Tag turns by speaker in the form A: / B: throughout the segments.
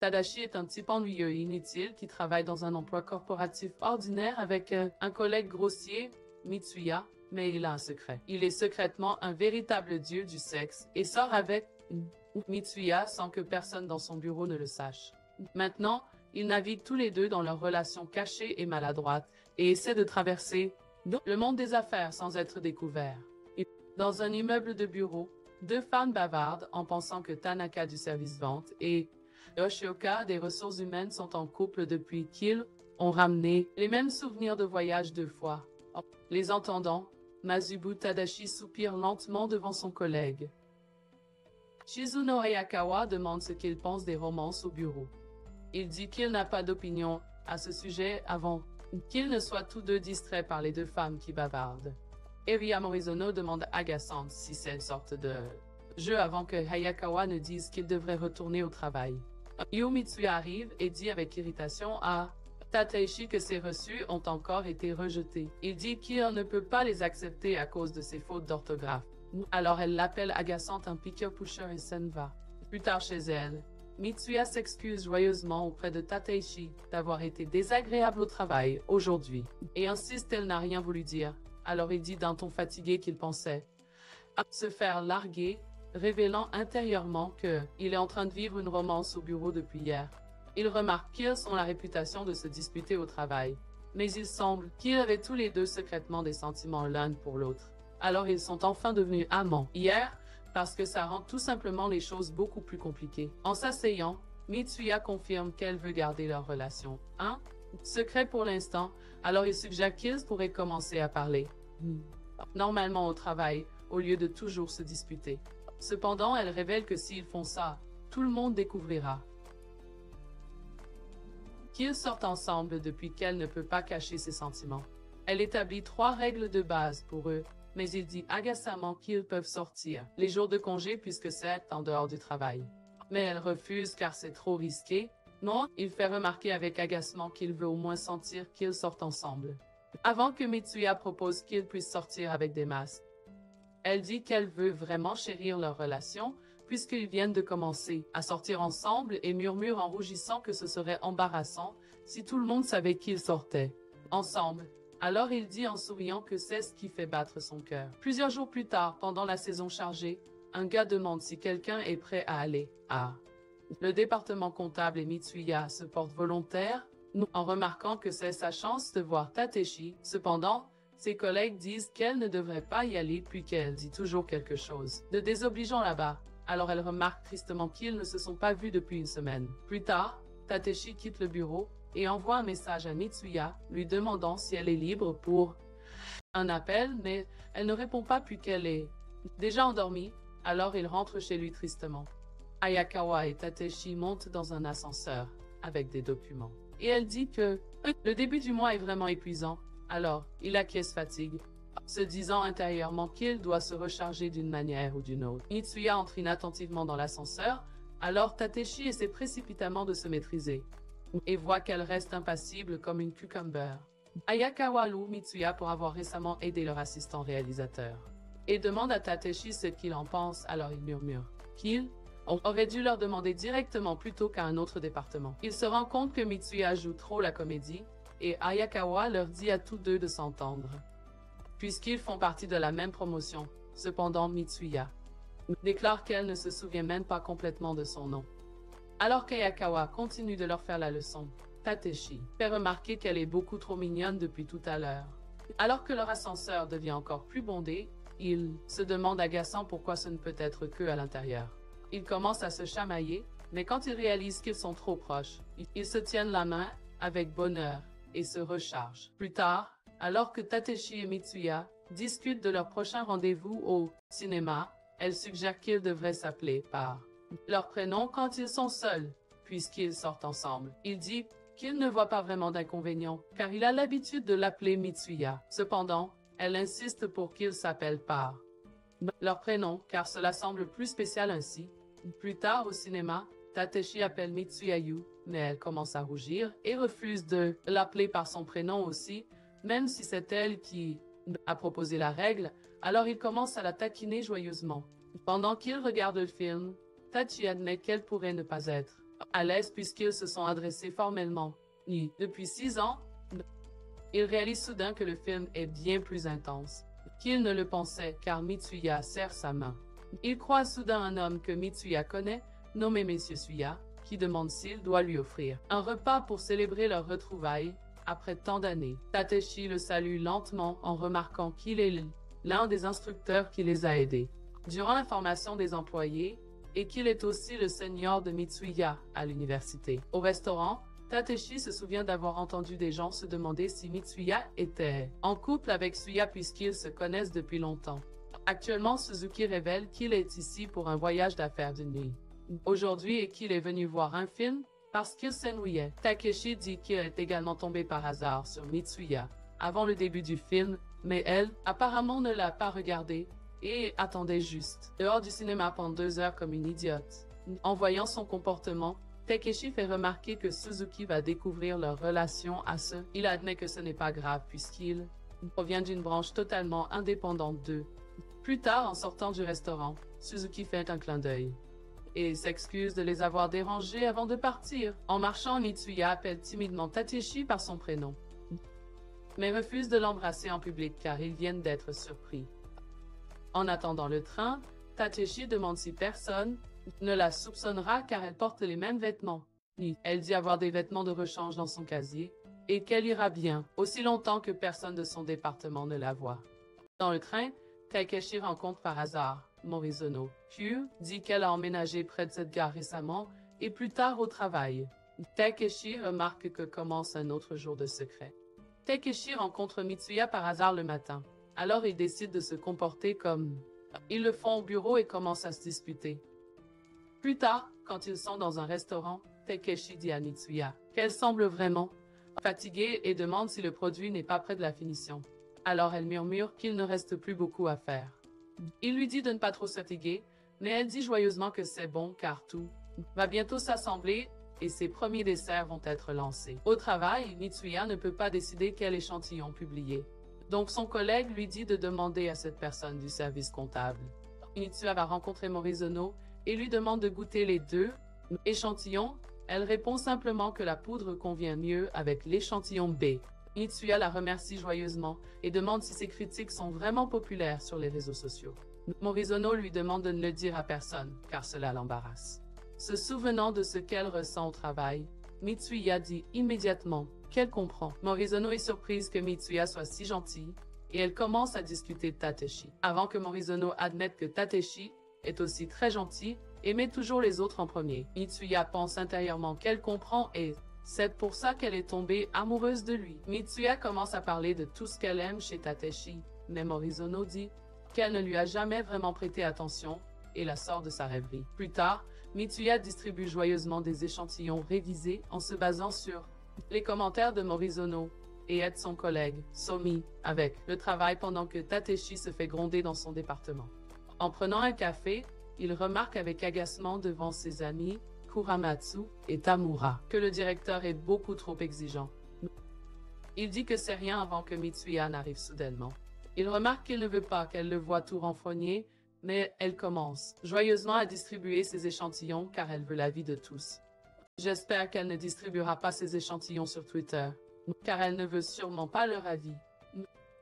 A: Tadashi est un type ennuyeux et inutile qui travaille dans un emploi corporatif ordinaire avec un collègue grossier, Mitsuya, mais il a un secret. Il est secrètement un véritable dieu du sexe et sort avec Mitsuya sans que personne dans son bureau ne le sache. Maintenant, ils naviguent tous les deux dans leur relation cachée et maladroite et essaient de traverser le monde des affaires sans être découverts. Dans un immeuble de bureau, deux femmes bavardent en pensant que Tanaka du service vente et Yoshioka des ressources humaines sont en couple depuis qu'ils ont ramené les mêmes souvenirs de voyage 2 fois. Les entendant, Masubu Tadashi soupire lentement devant son collègue. Shizuno Hayakawa demande ce qu'il pense des romances au bureau. Il dit qu'il n'a pas d'opinion à ce sujet avant qu'ils ne soient tous deux distraits par les deux femmes qui bavardent. Eria Morizono demande agaçante si c'est une sorte de jeu avant que Hayakawa ne dise qu'il devrait retourner au travail. Yu Mitsuya arrive et dit avec irritation à Tateishi que ses reçus ont encore été rejetés. Il dit qu'il ne peut pas les accepter à cause de ses fautes d'orthographe. Alors elle l'appelle agaçante un picker-pusher et s'en va. Plus tard chez elle, Mitsuya s'excuse joyeusement auprès de Tateishi d'avoir été désagréable au travail aujourd'hui et insiste qu'elle n'a rien voulu dire. Alors il dit d'un ton fatigué qu'il pensait à se faire larguer, révélant intérieurement qu'il est en train de vivre une romance au bureau depuis hier. Il remarque qu'ils ont la réputation de se disputer au travail, mais il semble qu'ils avaient tous les deux secrètement des sentiments l'un pour l'autre. Alors ils sont enfin devenus amants hier, parce que ça rend tout simplement les choses beaucoup plus compliquées. En s'asseyant, Mitsuya confirme qu'elle veut garder leur relation. Secret pour l'instant, alors il suggère qu'ils pourraient commencer à parler. Normalement au travail, au lieu de toujours se disputer. Cependant, elle révèle que s'ils font ça, tout le monde découvrira qu'ils sortent ensemble depuis qu'elle ne peut pas cacher ses sentiments. Elle établit 3 règles de base pour eux, mais il dit agacamment qu'ils peuvent sortir les jours de congé puisque c'est en dehors du travail. Mais elle refuse car c'est trop risqué. Non, il fait remarquer avec agacement qu'il veut au moins sentir qu'ils sortent ensemble. Avant que Mitsuya propose qu'ils puissent sortir avec des masques. Elle dit qu'elle veut vraiment chérir leur relation, puisqu'ils viennent de commencer à sortir ensemble et murmure en rougissant que ce serait embarrassant si tout le monde savait qu'ils sortaient ensemble. Alors il dit en souriant que c'est ce qui fait battre son cœur. Plusieurs jours plus tard, pendant la saison chargée, un gars demande si quelqu'un est prêt à aller à le département comptable et Mitsuya se porte volontaire, en remarquant que c'est sa chance de voir Tateshi. Cependant, ses collègues disent qu'elle ne devrait pas y aller puis qu'elle dit toujours quelque chose de désobligeant là-bas. Alors elle remarque tristement qu'ils ne se sont pas vus depuis une semaine. Plus tard, Tateshi quitte le bureau et envoie un message à Mitsuya lui demandant si elle est libre pour un appel, mais elle ne répond pas puis qu'elle est déjà endormie. Alors il rentre chez lui tristement. Hayakawa et Tateshi montent dans un ascenseur avec des documents. Et elle dit que le début du mois est vraiment épuisant. Alors, il acquiesce fatigue, se disant intérieurement qu'il doit se recharger d'une manière ou d'une autre. Mitsuya entre inattentivement dans l'ascenseur, alors Tateshi essaie précipitamment de se maîtriser, et voit qu'elle reste impassible comme une cucumber. Hayakawa loue Mitsuya pour avoir récemment aidé leur assistant réalisateur, et demande à Tateshi ce qu'il en pense, alors il murmure qu'il aurait dû leur demander directement plutôt qu'à un autre département. Il se rend compte que Mitsuya joue trop la comédie, et Hayakawa leur dit à tous deux de s'entendre, puisqu'ils font partie de la même promotion. Cependant, Mitsuya déclare qu'elle ne se souvient même pas complètement de son nom. Alors qu'Hayakawa continue de leur faire la leçon, Tateshi fait remarquer qu'elle est beaucoup trop mignonne depuis tout à l'heure. Alors que leur ascenseur devient encore plus bondé, il se demande agaçant pourquoi ce ne peut être que à l'intérieur. Ils commencent à se chamailler, mais quand ils réalisent qu'ils sont trop proches, ils se tiennent la main avec bonheur et se rechargent. Plus tard, alors que Tateshi et Mitsuya discutent de leur prochain rendez-vous au cinéma, elle suggère qu'ils devraient s'appeler par leur prénom quand ils sont seuls, puisqu'ils sortent ensemble. Il dit qu'il ne voit pas vraiment d'inconvénient, car il a l'habitude de l'appeler Mitsuya. Cependant, elle insiste pour qu'ils s'appellent par leur prénom, car cela semble plus spécial ainsi. Plus tard au cinéma, Tateshi appelle Mitsuya-yu, mais elle commence à rougir et refuse de l'appeler par son prénom aussi, même si c'est elle qui a proposé la règle, alors il commence à la taquiner joyeusement. Pendant qu'il regarde le film, Tachi admet qu'elle pourrait ne pas être à l'aise puisqu'ils se sont adressés formellement. Depuis 6 ans, il réalise soudain que le film est bien plus intense qu'il ne le pensait car Mitsuya serre sa main. Il croise soudain un homme que Mitsuya connaît, nommé Monsieur Suya, qui demande s'il doit lui offrir un repas pour célébrer leur retrouvaille après tant d'années. Tateshi le salue lentement en remarquant qu'il est l'un des instructeurs qui les a aidés durant la formation des employés et qu'il est aussi le senior de Mitsuya à l'université. Au restaurant, Tateshi se souvient d'avoir entendu des gens se demander si Mitsuya était en couple avec Suya puisqu'ils se connaissent depuis longtemps. Actuellement, Suzuki révèle qu'il est ici pour un voyage d'affaires d'une nuit aujourd'hui et qu'il est venu voir un film parce qu'il s'ennuyait. Takeshi dit qu'il est également tombé par hasard sur Mitsuya avant le début du film, mais elle, apparemment, ne l'a pas regardé et attendait juste dehors du cinéma pendant 2 heures comme une idiote. En voyant son comportement, Takeshi fait remarquer que Suzuki va découvrir leur relation à ce. Il admet que ce n'est pas grave puisqu'il provient d'une branche totalement indépendante d'eux. Plus tard, en sortant du restaurant, Suzuki fait un clin d'œil et s'excuse de les avoir dérangés avant de partir. En marchant, Mitsuya appelle timidement Tateshi par son prénom, mais refuse de l'embrasser en public car ils viennent d'être surpris. En attendant le train, Tateshi demande si personne ne la soupçonnera car elle porte les mêmes vêtements. Elle dit avoir des vêtements de rechange dans son casier et qu'elle ira bien aussi longtemps que personne de son département ne la voit. Dans le train, Takeshi rencontre par hasard Morizono. Puis dit qu'elle a emménagé près de cette gare récemment et plus tard au travail. Takeshi remarque que commence un autre jour de secret. Takeshi rencontre Mitsuya par hasard le matin. Alors ils décident de se comporter comme ils le font au bureau et commencent à se disputer. Plus tard, quand ils sont dans un restaurant, Takeshi dit à Mitsuya qu'elle semble vraiment fatiguée et demande si le produit n'est pas près de la finition. Alors elle murmure qu'il ne reste plus beaucoup à faire. Il lui dit de ne pas trop se fatiguer, mais elle dit joyeusement que c'est bon car tout va bientôt s'assembler et ses premiers desserts vont être lancés. Au travail, Mitsuya ne peut pas décider quel échantillon publier. Donc son collègue lui dit de demander à cette personne du service comptable. Mitsuya va rencontrer Morizono et lui demande de goûter les 2 échantillons. Elle répond simplement que la poudre convient mieux avec l'échantillon B. Mitsuya la remercie joyeusement et demande si ses critiques sont vraiment populaires sur les réseaux sociaux. Morizono lui demande de ne le dire à personne, car cela l'embarrasse. Se souvenant de ce qu'elle ressent au travail, Mitsuya dit immédiatement qu'elle comprend. Morizono est surprise que Mitsuya soit si gentille, et elle commence à discuter de Tateshi. Avant que Morizono admette que Tateshi est aussi très gentil et met toujours les autres en premier. Mitsuya pense intérieurement qu'elle comprend et c'est pour ça qu'elle est tombée amoureuse de lui. Mitsuya commence à parler de tout ce qu'elle aime chez Tateshi, mais Morizono dit qu'elle ne lui a jamais vraiment prêté attention et la sort de sa rêverie. Plus tard, Mitsuya distribue joyeusement des échantillons révisés en se basant sur les commentaires de Morizono et aide son collègue, Somi, avec le travail pendant que Tateshi se fait gronder dans son département. En prenant un café, il remarque avec agacement devant ses amis Kuramatsu et Tamura que le directeur est beaucoup trop exigeant. Il dit que c'est rien avant que Mitsuya n'arrive soudainement. Il remarque qu'il ne veut pas qu'elle le voie tout renfrogné, mais elle commence joyeusement à distribuer ses échantillons car elle veut l'avis de tous. J'espère qu'elle ne distribuera pas ses échantillons sur Twitter, car elle ne veut sûrement pas leur avis.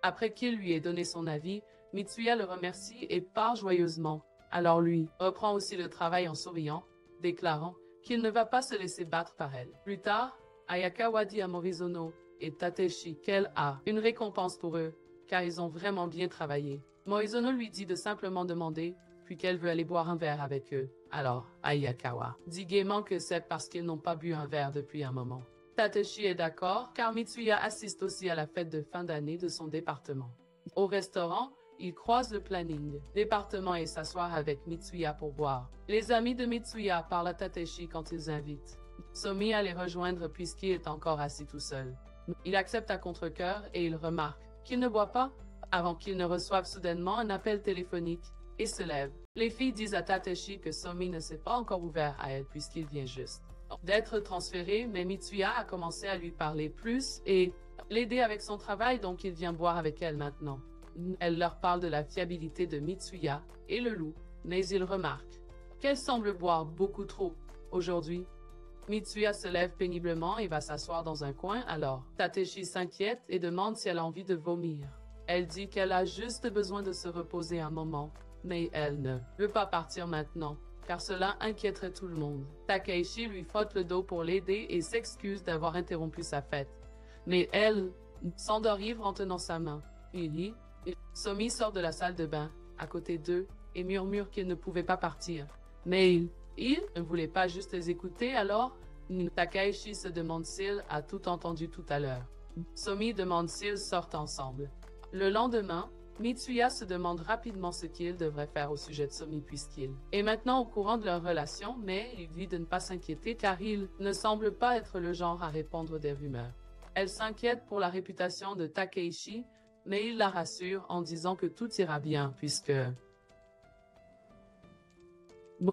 A: Après qu'il lui ait donné son avis, Mitsuya le remercie et part joyeusement. Alors lui reprend aussi le travail en souriant, déclarant qu'il ne va pas se laisser battre par elle. Plus tard, Ayakawa dit à Morizono et Tateshi qu'elle a une récompense pour eux, car ils ont vraiment bien travaillé. Morizono lui dit de simplement demander, puis qu'elle veut aller boire un verre avec eux. Alors, Ayakawa dit gaiement que c'est parce qu'ils n'ont pas bu un verre depuis un moment. Tateshi est d'accord, car Mitsuya assiste aussi à la fête de fin d'année de son département. Au restaurant, il croise le planning département et s'asseoir avec Mitsuya pour boire. Les amis de Mitsuya parlent à Tateshi quand ils invitent Somi à les rejoindre puisqu'il est encore assis tout seul. Il accepte à contre-cœur et il remarque qu'il ne boit pas avant qu'il ne reçoive soudainement un appel téléphonique et se lève. Les filles disent à Tateshi que Somi ne s'est pas encore ouvert à elle puisqu'il vient juste d'être transféré, mais Mitsuya a commencé à lui parler plus et l'aider avec son travail, donc il vient boire avec elle maintenant. Elle leur parle de la fiabilité de Mitsuya et le loup, mais il remarque qu'elle semble boire beaucoup trop aujourd'hui. Mitsuya se lève péniblement et va s'asseoir dans un coin alors. Takeshi s'inquiète et demande si elle a envie de vomir. Elle dit qu'elle a juste besoin de se reposer un moment, mais elle ne veut pas partir maintenant, car cela inquiéterait tout le monde. Takeshi lui frotte le dos pour l'aider et s'excuse d'avoir interrompu sa fête. Mais elle s'endort ivre en tenant sa main. Somi sort de la salle de bain, à côté d'eux, et murmure qu'il ne pouvait pas partir. Mais il ne voulait pas juste les écouter alors. Takeshi se demande s'il a tout entendu tout à l'heure. Somi demande s'ils sortent ensemble. Le lendemain, Mitsuya se demande rapidement ce qu'il devrait faire au sujet de Somi puisqu'il est maintenant au courant de leur relation, mais il dit de ne pas s'inquiéter car il ne semble pas être le genre à répandre des rumeurs. Elle s'inquiète pour la réputation de Takeshi, mais il la rassure en disant que tout ira bien puisque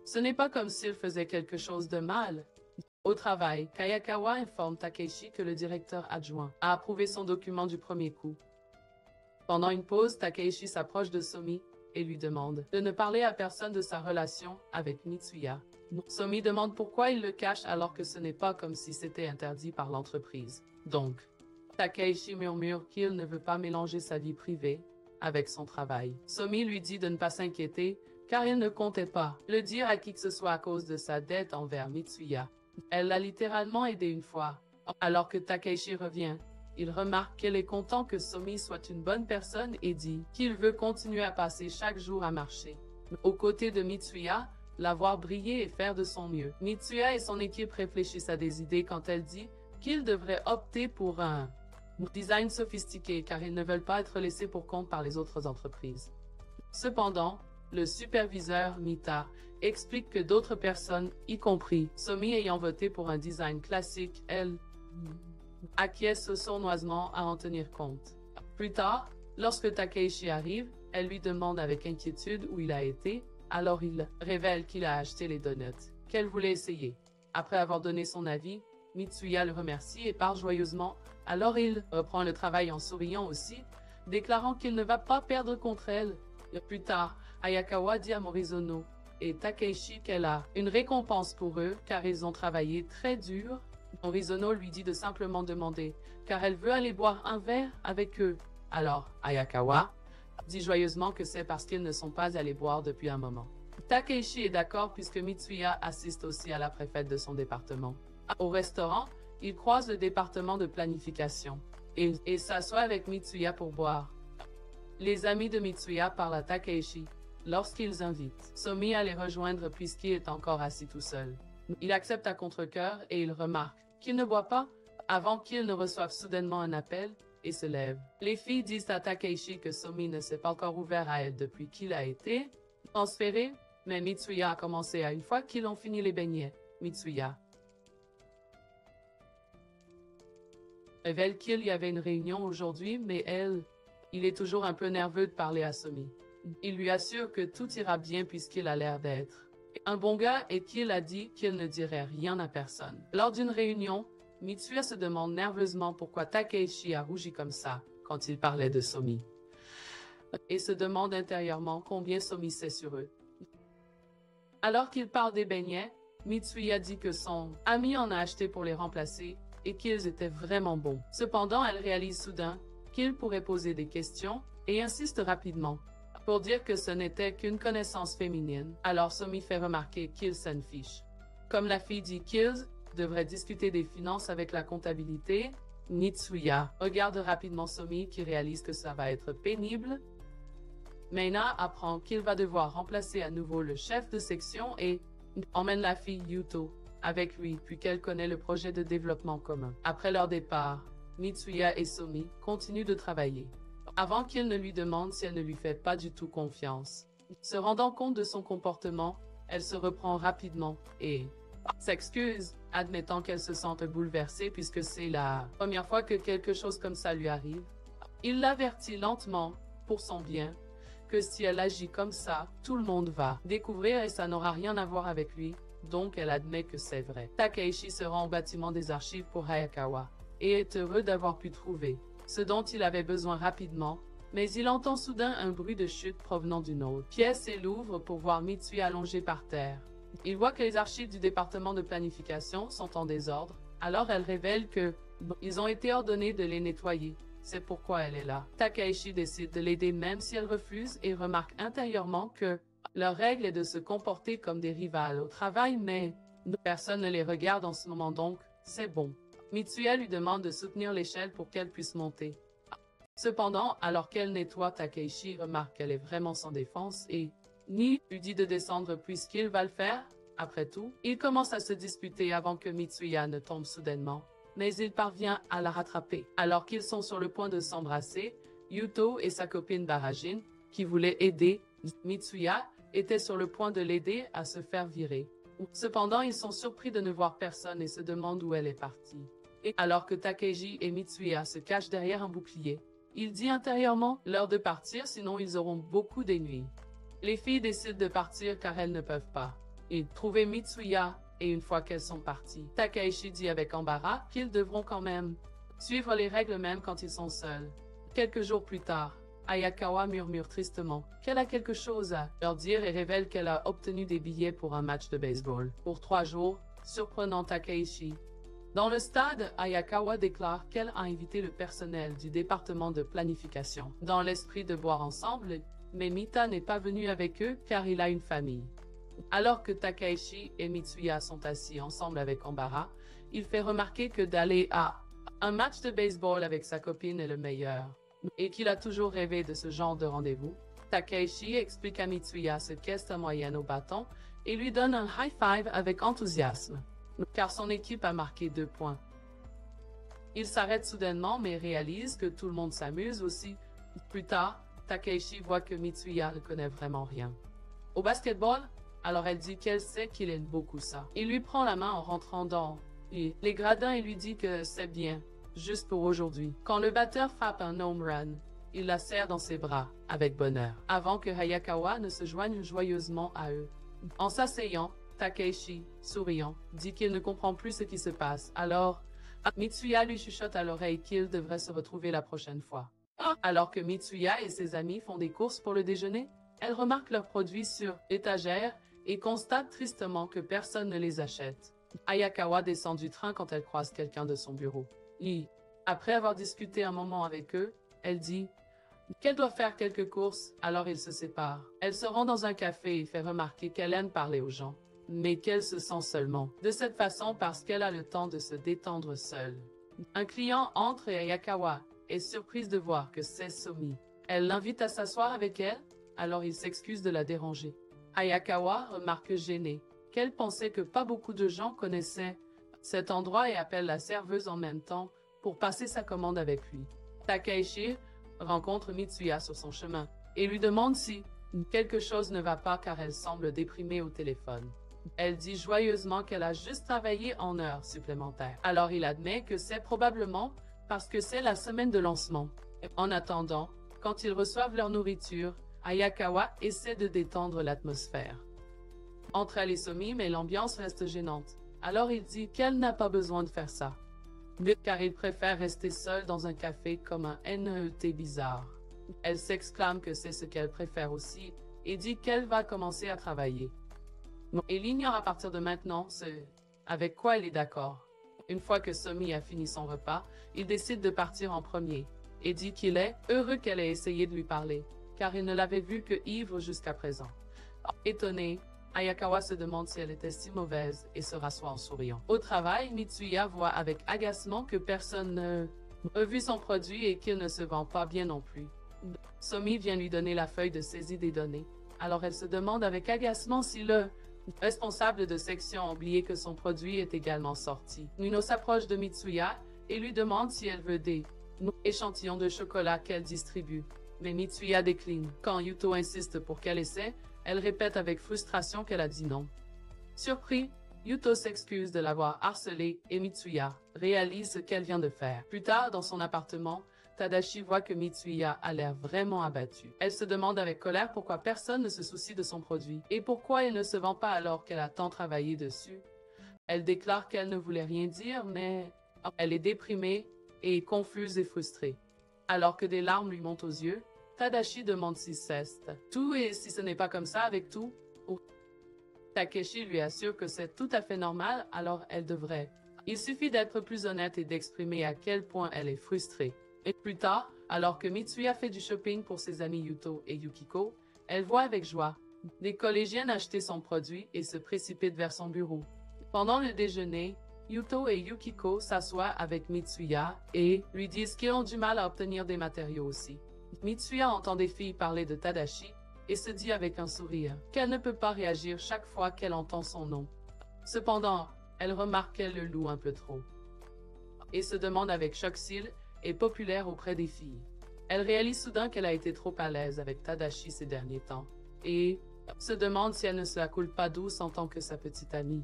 A: ce n'est pas comme s'il faisait quelque chose de mal. Au travail, Kayakawa informe Takeshi que le directeur adjoint a approuvé son document du premier coup. Pendant une pause, Takeshi s'approche de Somi et lui demande de ne parler à personne de sa relation avec Mitsuya. Somi demande pourquoi il le cache alors que ce n'est pas comme si c'était interdit par l'entreprise. Donc, Takeshi murmure qu'il ne veut pas mélanger sa vie privée avec son travail. Somi lui dit de ne pas s'inquiéter car il ne comptait pas le dire à qui que ce soit à cause de sa dette envers Mitsuya. Elle l'a littéralement aidé une fois. Alors que Takeshi revient, il remarque qu'elle est content que Somi soit une bonne personne et dit qu'il veut continuer à passer chaque jour à marcher aux côtés de Mitsuya, la voir briller et faire de son mieux. Mitsuya et son équipe réfléchissent à des idées quand elle dit qu'ils devraient opter pour un design sophistiqué car ils ne veulent pas être laissés pour compte par les autres entreprises. Cependant, le superviseur Mita explique que d'autres personnes, y compris Somi ayant voté pour un design classique, elle acquiesce sournoisement à en tenir compte. Plus tard, lorsque Takeshi arrive, elle lui demande avec inquiétude où il a été, alors il révèle qu'il a acheté les donuts qu'elle voulait essayer. Après avoir donné son avis, Mitsuya le remercie et part joyeusement, alors il reprend le travail en souriant aussi, déclarant qu'il ne va pas perdre contre elle. Plus tard, Ayakawa dit à Morizono et Takeshi qu'elle a une récompense pour eux car ils ont travaillé très dur. Morizono lui dit de simplement demander car elle veut aller boire un verre avec eux. Alors, Ayakawa dit joyeusement que c'est parce qu'ils ne sont pas allés boire depuis un moment. Takeshi est d'accord puisque Mitsuya assiste aussi à la préfète de son département. Au restaurant, il croise le département de planification et s'assoit avec Mitsuya pour boire. Les amis de Mitsuya parlent à Takeshi lorsqu'ils invitent Somi à les rejoindre puisqu'il est encore assis tout seul. Il accepte à contre-cœur et il remarque qu'il ne boit pas avant qu'il ne reçoive soudainement un appel et se lève. Les filles disent à Takeshi que Somi ne s'est pas encore ouvert à elle depuis qu'il a été transféré, mais Mitsuya a commencé à une fois qu'ils ont fini les beignets. Mitsuya révèle qu'il y avait une réunion aujourd'hui, mais il est toujours un peu nerveux de parler à Somi. Il lui assure que tout ira bien puisqu'il a l'air d'être un bon gars et qu'il a dit qu'il ne dirait rien à personne. Lors d'une réunion, Mitsuya se demande nerveusement pourquoi Takeshi a rougi comme ça quand il parlait de Somi et se demande intérieurement combien Somi sait sur eux. Alors qu'il parle des beignets, Mitsuya dit que son ami en a acheté pour les remplacer et qu'ils étaient vraiment bons. Cependant, elle réalise soudain qu'il pourrait poser des questions et insiste rapidement pour dire que ce n'était qu'une connaissance féminine. Alors Somi fait remarquer qu'il s'en fiche. Comme la fille dit qu'ils devraient discuter des finances avec la comptabilité, Mitsuya regarde rapidement Somi qui réalise que ça va être pénible. Meina apprend qu'il va devoir remplacer à nouveau le chef de section et emmène la fille Yuto avec lui puis qu'elle connaît le projet de développement commun. Après leur départ, Mitsuya et Somi continuent de travailler avant qu'il ne lui demande si elle ne lui fait pas du tout confiance. Se rendant compte de son comportement, elle se reprend rapidement et s'excuse, admettant qu'elle se sente bouleversée puisque c'est la première fois que quelque chose comme ça lui arrive. Il l'avertit lentement, pour son bien, que si elle agit comme ça, tout le monde va découvrir et ça n'aura rien à voir avec lui, donc elle admet que c'est vrai. Takeshi se rend au bâtiment des archives pour Hayakawa et est heureux d'avoir pu trouver ce dont il avait besoin rapidement, mais il entend soudain un bruit de chute provenant d'une autre pièce et l'ouvre pour voir Mitsuya allongée par terre. Il voit que les archives du département de planification sont en désordre, alors elle révèle que ils ont été ordonnés de les nettoyer. C'est pourquoi elle est là. Takaichi décide de l'aider même si elle refuse et remarque intérieurement que leur règle est de se comporter comme des rivales au travail, mais personne ne les regarde en ce moment donc, c'est bon. Mitsuya lui demande de soutenir l'échelle pour qu'elle puisse monter. Cependant, alors qu'elle nettoie, Takaichi remarque qu'elle est vraiment sans défense et Ni lui dit de descendre puisqu'il va le faire. Après tout, ils commencent à se disputer avant que Mitsuya ne tombe soudainement. Mais il parvient à la rattraper. Alors qu'ils sont sur le point de s'embrasser, Yuto et sa copine Barajin, qui voulaient aider Mitsuya, étaient sur le point de l'aider à se faire virer. Cependant, ils sont surpris de ne voir personne et se demandent où elle est partie. Et alors que Takeji et Mitsuya se cachent derrière un bouclier, il dit intérieurement l'heure de partir sinon ils auront beaucoup d'ennuis. Les filles décident de partir car elles ne peuvent pas. Ils trouvent Mitsuya et une fois qu'elles sont parties, Takaichi dit avec embarras qu'ils devront quand même suivre les règles même quand ils sont seuls. Quelques jours plus tard, Ayakawa murmure tristement qu'elle a quelque chose à leur dire et révèle qu'elle a obtenu des billets pour un match de baseball pour 3 jours, surprenant Takaichi. Dans le stade, Ayakawa déclare qu'elle a invité le personnel du département de planification dans l'esprit de boire ensemble, mais Mita n'est pas venu avec eux car il a une famille. Alors que Takaichi et Mitsuya sont assis ensemble avec embarras, il fait remarquer que d'aller à un match de baseball avec sa copine est le meilleur, et qu'il a toujours rêvé de ce genre de rendez-vous. Takaichi explique à Mitsuya ce qu'est sa moyenne au bâton et lui donne un high five avec enthousiasme, car son équipe a marqué 2 points. Il s'arrête soudainement mais réalise que tout le monde s'amuse aussi. Plus tard, Takaichi voit que Mitsuya ne connaît vraiment rien au basketball, alors elle dit qu'elle sait qu'il aime beaucoup ça. Il lui prend la main en rentrant dans les gradins et lui dit que c'est bien, juste pour aujourd'hui. Quand le batteur frappe un home run, il la serre dans ses bras, avec bonheur, avant que Hayakawa ne se joigne joyeusement à eux. En s'asseyant, Takaichi, souriant, dit qu'il ne comprend plus ce qui se passe, alors Mitsuya lui chuchote à l'oreille qu'ils devraient se retrouver la prochaine fois. Alors que Mitsuya et ses amis font des courses pour le déjeuner, elle remarque leurs produits sur étagère et constate tristement que personne ne les achète. Ayakawa descend du train quand elle croise quelqu'un de son bureau. Après avoir discuté un moment avec eux, elle dit qu'elle doit faire quelques courses, alors ils se séparent. Elle se rend dans un café et fait remarquer qu'elle aime parler aux gens, mais qu'elle se sent seulement de cette façon parce qu'elle a le temps de se détendre seule. Un client entre et Ayakawa est surprise de voir que c'est Somi. Elle l'invite à s'asseoir avec elle, alors il s'excuse de la déranger. Ayakawa remarque gênée qu'elle pensait que pas beaucoup de gens connaissaient cet endroit et appelle la serveuse en même temps pour passer sa commande avec lui. Takaichi rencontre Mitsuya sur son chemin et lui demande si quelque chose ne va pas car elle semble déprimée au téléphone. Elle dit joyeusement qu'elle a juste travaillé en heures supplémentaires. Alors il admet que c'est probablement parce que c'est la semaine de lancement. En attendant, quand ils reçoivent leur nourriture, Ayakawa essaie de détendre l'atmosphère entre elle et Somi, mais l'ambiance reste gênante. Alors il dit qu'elle n'a pas besoin de faire ça, car il préfère rester seul dans un café comme un NET bizarre. Elle s'exclame que c'est ce qu'elle préfère aussi, et dit qu'elle va commencer à travailler. Il ignore à partir de maintenant ce avec quoi elle est d'accord. Une fois que Somi a fini son repas, il décide de partir en premier, et dit qu'il est heureux qu'elle ait essayé de lui parler, car il ne l'avait vue que ivre jusqu'à présent. Étonné, Ayakawa se demande si elle était si mauvaise et se rassoit en souriant. Au travail, Mitsuya voit avec agacement que personne ne a vu son produit et qu'il ne se vend pas bien non plus. Somi vient lui donner la feuille de saisie des données. Alors elle se demande avec agacement si le responsable de section a oublié que son produit est également sorti. Nuno s'approche de Mitsuya et lui demande si elle veut des échantillons de chocolat qu'elle distribue. Mais Mitsuya décline. Quand Yuto insiste pour qu'elle essaie, elle répète avec frustration qu'elle a dit non. Surpris, Yuto s'excuse de l'avoir harcelée et Mitsuya réalise ce qu'elle vient de faire. Plus tard, dans son appartement, Tadashi voit que Mitsuya a l'air vraiment abattue. Elle se demande avec colère pourquoi personne ne se soucie de son produit et pourquoi il ne se vend pas alors qu'elle a tant travaillé dessus. Elle déclare qu'elle ne voulait rien dire, mais elle est déprimée et confuse et frustrée. Alors que des larmes lui montent aux yeux, Tadashi demande si c'est tout et si ce n'est pas comme ça avec tout. Takeshi lui assure que c'est tout à fait normal, alors elle devrait. Il suffit d'être plus honnête et d'exprimer à quel point elle est frustrée. Et plus tard, alors que Mitsuya fait du shopping pour ses amis Yuto et Yukiko, elle voit avec joie des collégiennes acheter son produit et se précipitent vers son bureau. Pendant le déjeuner, Yuto et Yukiko s'assoient avec Mitsuya et lui disent qu'ils ont du mal à obtenir des matériaux aussi. Mitsuya entend des filles parler de Tadashi et se dit avec un sourire qu'elle ne peut pas réagir chaque fois qu'elle entend son nom. Cependant, elle remarque qu'elle le loue un peu trop et se demande avec choc s'il est populaire auprès des filles. Elle réalise soudain qu'elle a été trop à l'aise avec Tadashi ces derniers temps et se demande si elle ne se la coule pas douce en tant que sa petite amie.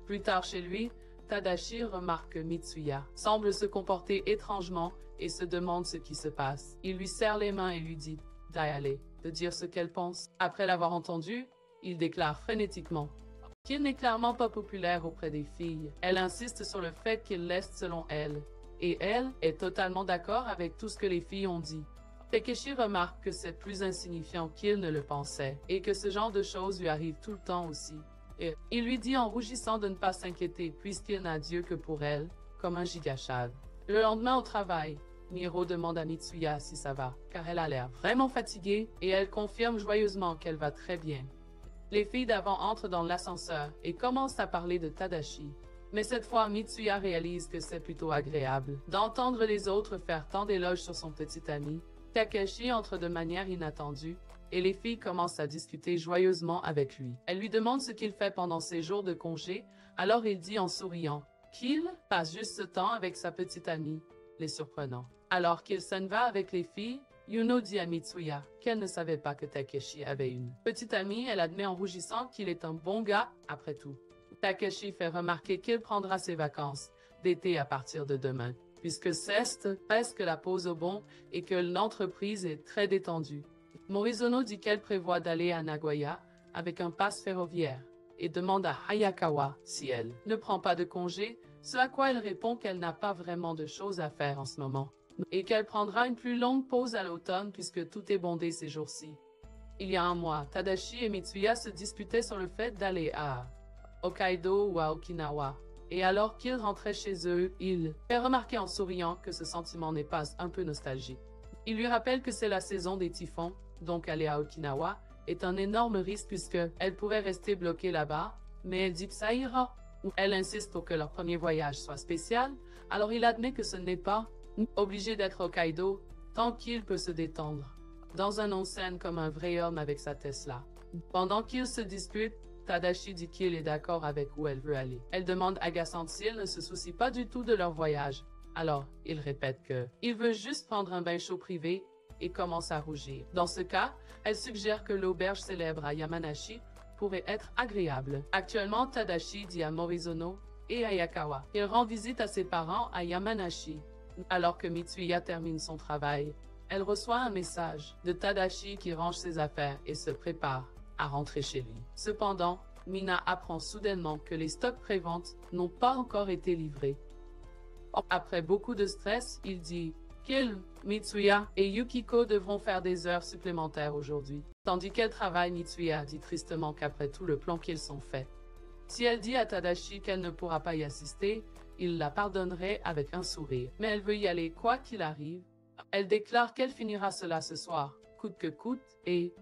A: Plus tard chez lui, Tadashi remarque que Mitsuya semble se comporter étrangement et se demande ce qui se passe. Il lui serre les mains et lui dit d'aller, de dire ce qu'elle pense. Après l'avoir entendu, il déclare frénétiquement qu'il n'est clairement pas populaire auprès des filles. Elle insiste sur le fait qu'il l'est selon elle, et elle est totalement d'accord avec tout ce que les filles ont dit. Takeshi remarque que c'est plus insignifiant qu'il ne le pensait, et que ce genre de choses lui arrive tout le temps aussi. Et il lui dit en rougissant de ne pas s'inquiéter puisqu'il n'a Dieu que pour elle, comme un gigachad. Le lendemain au travail, Miro demande à Mitsuya si ça va, car elle a l'air vraiment fatiguée, et elle confirme joyeusement qu'elle va très bien. Les filles d'avant entrent dans l'ascenseur et commencent à parler de Tadashi. Mais cette fois, Mitsuya réalise que c'est plutôt agréable d'entendre les autres faire tant d'éloges sur son petit ami. Takeshi entre de manière inattendue, et les filles commencent à discuter joyeusement avec lui. Elle lui demande ce qu'il fait pendant ses jours de congé, alors il dit en souriant qu'il passe juste ce temps avec sa petite amie, les surprenant. Alors qu'il s'en va avec les filles, Yuno dit à Mitsuya qu'elle ne savait pas que Takeshi avait une petite amie. Elle admet en rougissant qu'il est un bon gars, après tout. Takeshi fait remarquer qu'il prendra ses vacances d'été à partir de demain, puisque c'est presque la pause au bon et que l'entreprise est très détendue. Morizono dit qu'elle prévoit d'aller à Nagoya avec un pass ferroviaire et demande à Hayakawa si elle ne prend pas de congé, ce à quoi elle répond qu'elle n'a pas vraiment de choses à faire en ce moment et qu'elle prendra une plus longue pause à l'automne puisque tout est bondé ces jours-ci. Il y a un mois, Tadashi et Mitsuya se disputaient sur le fait d'aller à Hokkaido ou à Okinawa. Et alors qu'ils rentraient chez eux, il fait remarquer en souriant que ce sentiment n'est pas un peu nostalgique. Il lui rappelle que c'est la saison des typhons, donc aller à Okinawa est un énorme risque puisque elle pourrait rester bloquée là-bas, mais elle dit que ça ira. Elle insiste pour que leur premier voyage soit spécial, alors il admet que ce n'est pas obligé d'être Hokkaido tant qu'il peut se détendre dans un onsen comme un vrai homme avec sa Tesla. Pendant qu'ils se disputent, Tadashi dit qu'il est d'accord avec où elle veut aller. Elle demande agaçante s'il ne se soucie pas du tout de leur voyage. Alors, il répète que il veut juste prendre un bain chaud privé et commence à rougir. Dans ce cas, elle suggère que l'auberge célèbre à Yamanashi pourrait être agréable. Actuellement, Tadashi dit à Morizono et Hayakawa qu'il rend visite à ses parents à Yamanashi. Alors que Mitsuya termine son travail, elle reçoit un message de Tadashi qui range ses affaires et se prépare à rentrer chez lui. Cependant, Mina apprend soudainement que les stocks pré-vente n'ont pas encore été livrés. Après beaucoup de stress, il dit qu'il, Mitsuya et Yukiko devront faire des heures supplémentaires aujourd'hui. Tandis qu'elle travaille, Mitsuya dit tristement qu'après tout le plan qu'ils sont faits, si elle dit à Tadashi qu'elle ne pourra pas y assister, il la pardonnerait avec un sourire. Mais elle veut y aller quoi qu'il arrive. Elle déclare qu'elle finira cela ce soir, coûte que coûte, et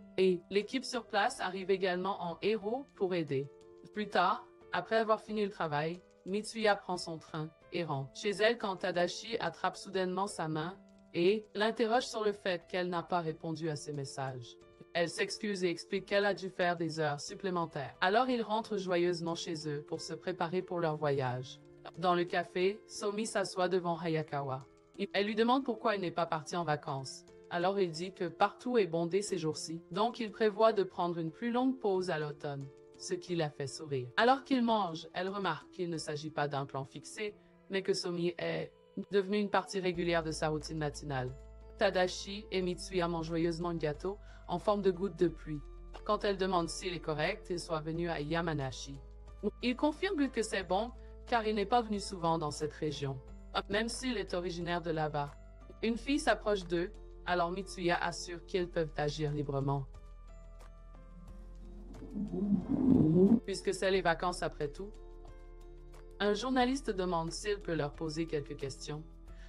A: l'équipe sur place arrive également en héros pour aider. Plus tard, après avoir fini le travail, Mitsuya prend son train et rentre chez elle quand Tadashi attrape soudainement sa main et l'interroge sur le fait qu'elle n'a pas répondu à ses messages. Elle s'excuse et explique qu'elle a dû faire des heures supplémentaires. Alors ils rentrent joyeusement chez eux pour se préparer pour leur voyage. Dans le café, Somi s'assoit devant Hayakawa. Elle lui demande pourquoi elle n'est pas partie en vacances. Alors il dit que partout est bondé ces jours-ci, donc il prévoit de prendre une plus longue pause à l'automne, ce qui la fait sourire. Alors qu'il mange, elle remarque qu'il ne s'agit pas d'un plan fixé, mais que Somi est devenue une partie régulière de sa routine matinale. Tadashi et Mitsuya mangent joyeusement un gâteau en forme de goutte de pluie. Quand elle demande s'il est correct, il soit venu à Yamanashi. Il confirme que c'est bon, car il n'est pas venu souvent dans cette région, même s'il est originaire de là-bas. Une fille s'approche d'eux, alors Mitsuya assure qu'ils peuvent agir librement. puisque c'est les vacances après tout. Un journaliste demande s'il peut leur poser quelques questions,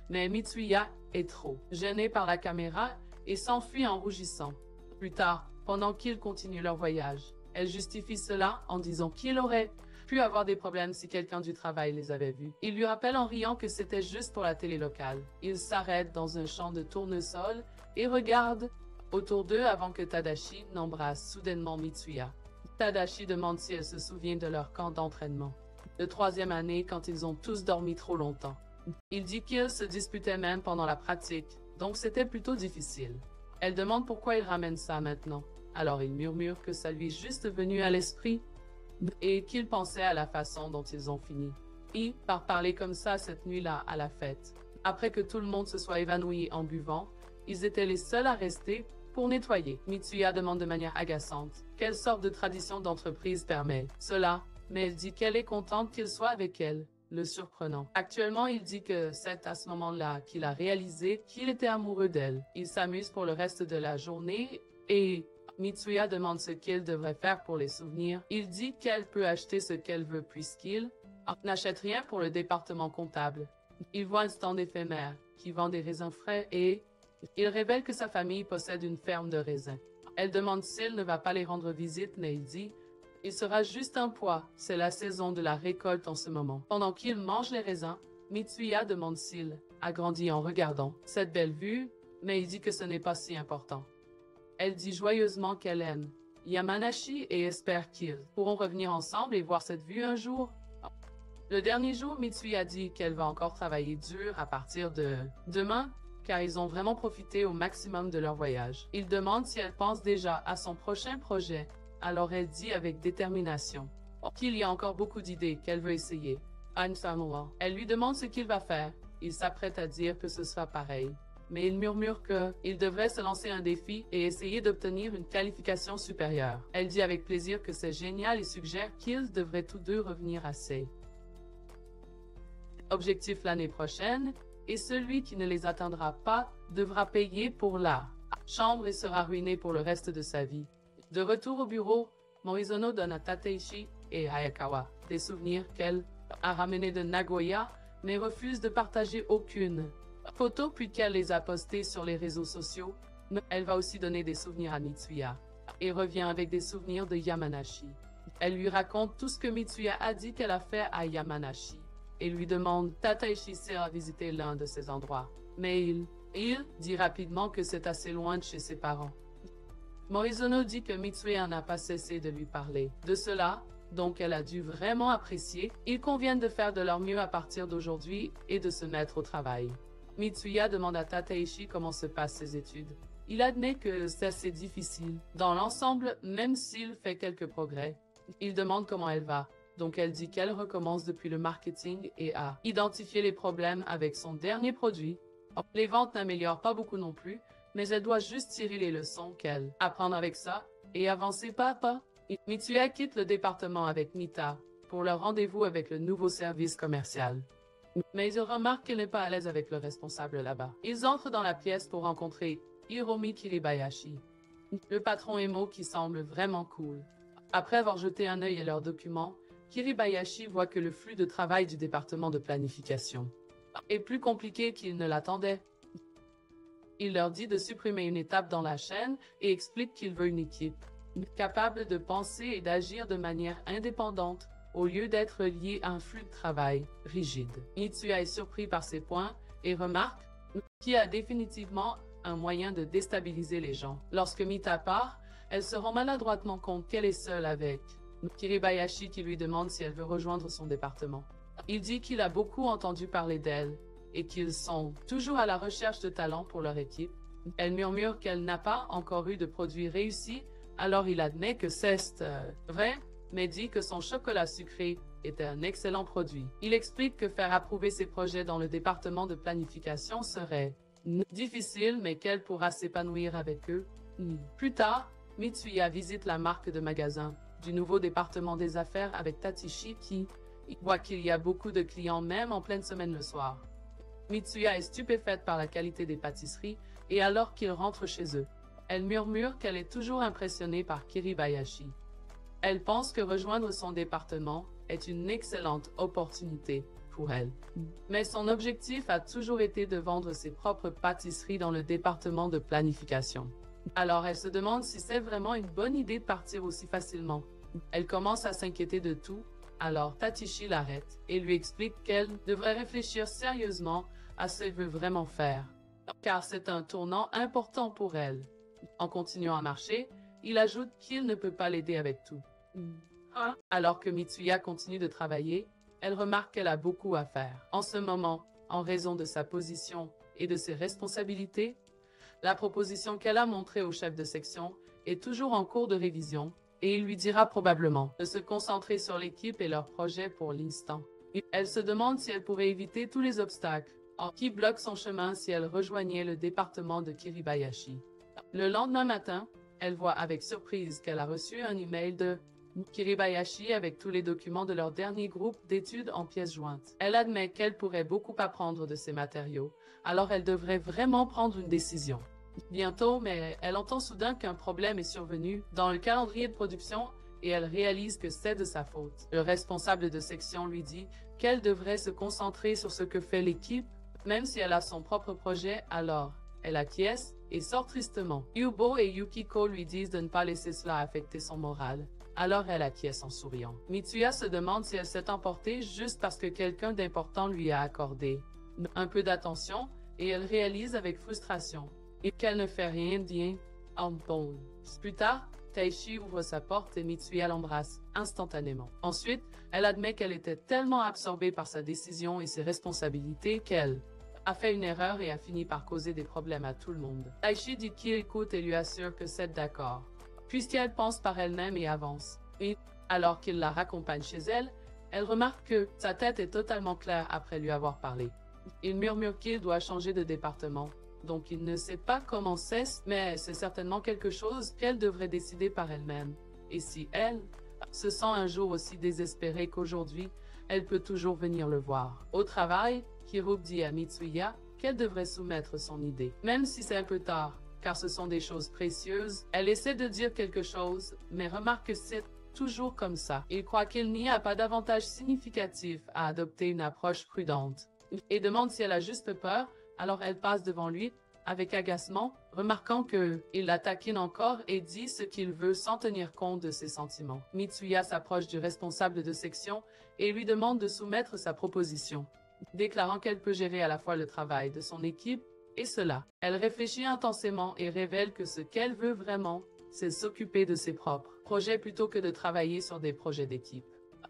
A: mais Mitsuya est trop gênée par la caméra et s'enfuit en rougissant. Plus tard, pendant qu'ils continuent leur voyage, elle justifie cela en disant qu'il aurait pu avoir des problèmes si quelqu'un du travail les avait vus. Il lui rappelle en riant que c'était juste pour la télé locale. Ils s'arrêtent dans un champ de tournesol et regardent autour d'eux avant que Tadashi n'embrasse soudainement Mitsuya. Tadashi demande si elle se souvient de leur camp d'entraînement de 3e année quand ils ont tous dormi trop longtemps. Il dit qu'ils se disputaient même pendant la pratique, donc c'était plutôt difficile. Elle demande pourquoi il ramène ça maintenant. Alors il murmure que ça lui est juste venu à l'esprit et qu'il pensait à la façon dont ils ont fini. Et par parler comme ça cette nuit-là à la fête. Après que tout le monde se soit évanoui en buvant, ils étaient les seuls à rester pour nettoyer. Mitsuya demande de manière agaçante quelle sorte de tradition d'entreprise permet cela, mais elle dit qu'elle est contente qu'il soit avec elle, le surprenant. Actuellement, il dit que c'est à ce moment-là qu'il a réalisé qu'il était amoureux d'elle. Il s'amuse pour le reste de la journée et Mitsuya demande ce qu'il devrait faire pour les souvenirs. Il dit qu'elle peut acheter ce qu'elle veut puisqu'il n'achète rien pour le département comptable. Il voit un stand éphémère qui vend des raisins frais et il révèle que sa famille possède une ferme de raisins. Elle demande s'il ne va pas les rendre visite, mais il dit il sera juste un poids, c'est la saison de la récolte en ce moment. Pendant qu'il mange les raisins, Mitsuya demande s'il a grandi en regardant cette belle vue, mais il dit que ce n'est pas si important. Elle dit joyeusement qu'elle aime Yamanashi et espère qu'ils pourront revenir ensemble et voir cette vue un jour. Le dernier jour, Mitsuya dit qu'elle va encore travailler dur à partir de demain, car ils ont vraiment profité au maximum de leur voyage. Il demande si elle pense déjà à son prochain projet. Alors elle dit avec détermination qu'il y a encore beaucoup d'idées qu'elle veut essayer. Elle lui demande ce qu'il va faire. Il s'apprête à dire que ce sera pareil. Mais il murmure qu'il devrait se lancer un défi et essayer d'obtenir une qualification supérieure. Elle dit avec plaisir que c'est génial et suggère qu'ils devraient tous deux revenir à ses objectifs l'année prochaine, et celui qui ne les atteindra pas devra payer pour la chambre et sera ruiné pour le reste de sa vie. De retour au bureau, Morizono donne à Tateishi et Hayakawa des souvenirs qu'elle a ramenés de Nagoya, mais refuse de partager aucune photo puisqu'elle les a postées sur les réseaux sociaux. Elle va aussi donner des souvenirs à Mitsuya et revient avec des souvenirs de Yamanashi. Elle lui raconte tout ce que Mitsuya a dit qu'elle a fait à Yamanashi et lui demande Tateishi à visiter l'un de ces endroits. Mais il dit rapidement que c'est assez loin de chez ses parents. Morizono dit que Mitsuya n'a pas cessé de lui parler de cela, donc elle a dû vraiment apprécier. Ils conviennent de faire de leur mieux à partir d'aujourd'hui et de se mettre au travail. Mitsuya demande à Tateishi comment se passent ses études. Il admet que c'est assez difficile. Dans l'ensemble, même s'il fait quelques progrès, il demande comment elle va. Donc elle dit qu'elle recommence depuis le marketing et a identifié les problèmes avec son dernier produit. Les ventes n'améliorent pas beaucoup non plus, mais elle doit juste tirer les leçons qu'elle apprend avec ça et avancer pas à pas. Mitsuya quitte le département avec Mita pour leur rendez-vous avec le nouveau service commercial. Mais il remarque qu'elle n'est pas à l'aise avec le responsable là-bas. Ils entrent dans la pièce pour rencontrer Hiromi Kiribayashi, le patron émo qui semble vraiment cool. Après avoir jeté un œil à leurs documents, Kiribayashi voit que le flux de travail du département de planification est plus compliqué qu'il ne l'attendait. Il leur dit de supprimer une étape dans la chaîne et explique qu'il veut une équipe capable de penser et d'agir de manière indépendante au lieu d'être lié à un flux de travail rigide. Mitsuya est surpris par ces points et remarque qu'il y a définitivement un moyen de déstabiliser les gens. Lorsque Mita part, elle se rend maladroitement compte qu'elle est seule avec Kiribayashi qui lui demande si elle veut rejoindre son département. Il dit qu'il a beaucoup entendu parler d'elle et qu'ils sont toujours à la recherche de talents pour leur équipe. Elle murmure qu'elle n'a pas encore eu de produit réussi, alors il admet que c'est vrai, mais dit que son chocolat sucré était un excellent produit. Il explique que faire approuver ses projets dans le département de planification serait difficile, mais qu'elle pourra s'épanouir avec eux. Plus tard, Mitsuya visite la marque de magasin du nouveau département des affaires avec Tatishi qui voit qu'il y a beaucoup de clients même en pleine semaine le soir. Mitsuya est stupéfaite par la qualité des pâtisseries et alors qu'ils rentrent chez eux, elle murmure qu'elle est toujours impressionnée par Kiribayashi. Elle pense que rejoindre son département est une excellente opportunité pour elle. Mais son objectif a toujours été de vendre ses propres pâtisseries dans le département de planification. Alors elle se demande si c'est vraiment une bonne idée de partir aussi facilement. Elle commence à s'inquiéter de tout, alors Tatishi l'arrête et lui explique qu'elle devrait réfléchir sérieusement à ce qu'elle veut vraiment faire, car c'est un tournant important pour elle. En continuant à marcher, il ajoute qu'il ne peut pas l'aider avec tout. Alors que Mitsuya continue de travailler, elle remarque qu'elle a beaucoup à faire. En ce moment, en raison de sa position et de ses responsabilités, la proposition qu'elle a montrée au chef de section est toujours en cours de révision et il lui dira probablement de se concentrer sur l'équipe et leurs projets pour l'instant. Elle se demande si elle pourrait éviter tous les obstacles qui bloquent son chemin si elle rejoignait le département de Kiribayashi. Le lendemain matin, elle voit avec surprise qu'elle a reçu un email de Kiribayashi avec tous les documents de leur dernier groupe d'études en pièces jointes. Elle admet qu'elle pourrait beaucoup apprendre de ces matériaux, alors elle devrait vraiment prendre une décision. Bientôt, mais elle entend soudain qu'un problème est survenu dans le calendrier de production et elle réalise que c'est de sa faute. Le responsable de section lui dit qu'elle devrait se concentrer sur ce que fait l'équipe, même si elle a son propre projet, alors elle acquiesce et sort tristement. Yubo et Yukiko lui disent de ne pas laisser cela affecter son moral. Alors elle acquiesce en souriant. Mitsuya se demande si elle s'est emportée juste parce que quelqu'un d'important lui a accordé un peu d'attention et elle réalise avec frustration et qu'elle ne fait rien de bien en bon. Plus tard, Taishi ouvre sa porte et Mitsuya l'embrasse instantanément. Ensuite, elle admet qu'elle était tellement absorbée par sa décision et ses responsabilités qu'elle a fait une erreur et a fini par causer des problèmes à tout le monde. Taishi dit qu'il écoute et lui assure que c'est d'accord, puisqu'elle pense par elle-même et avance. Et, alors qu'il la raccompagne chez elle, elle remarque que sa tête est totalement claire après lui avoir parlé. Il murmure qu'il doit changer de département, donc il ne sait pas comment c'est, mais c'est certainement quelque chose qu'elle devrait décider par elle-même. Et si elle se sent un jour aussi désespérée qu'aujourd'hui, elle peut toujours venir le voir. Au travail, Kirub dit à Mitsuya qu'elle devrait soumettre son idée, même si c'est un peu tard, car ce sont des choses précieuses. Elle essaie de dire quelque chose, mais remarque que c'est toujours comme ça. Il croit qu'il n'y a pas d'avantage significatif à adopter une approche prudente, et demande si elle a juste peur, alors elle passe devant lui, avec agacement, remarquant qu'il la taquine encore et dit ce qu'il veut sans tenir compte de ses sentiments. Mitsuya s'approche du responsable de section et lui demande de soumettre sa proposition, déclarant qu'elle peut gérer à la fois le travail de son équipe et cela. Elle réfléchit intensément et révèle que ce qu'elle veut vraiment, c'est s'occuper de ses propres projets plutôt que de travailler sur des projets d'équipe.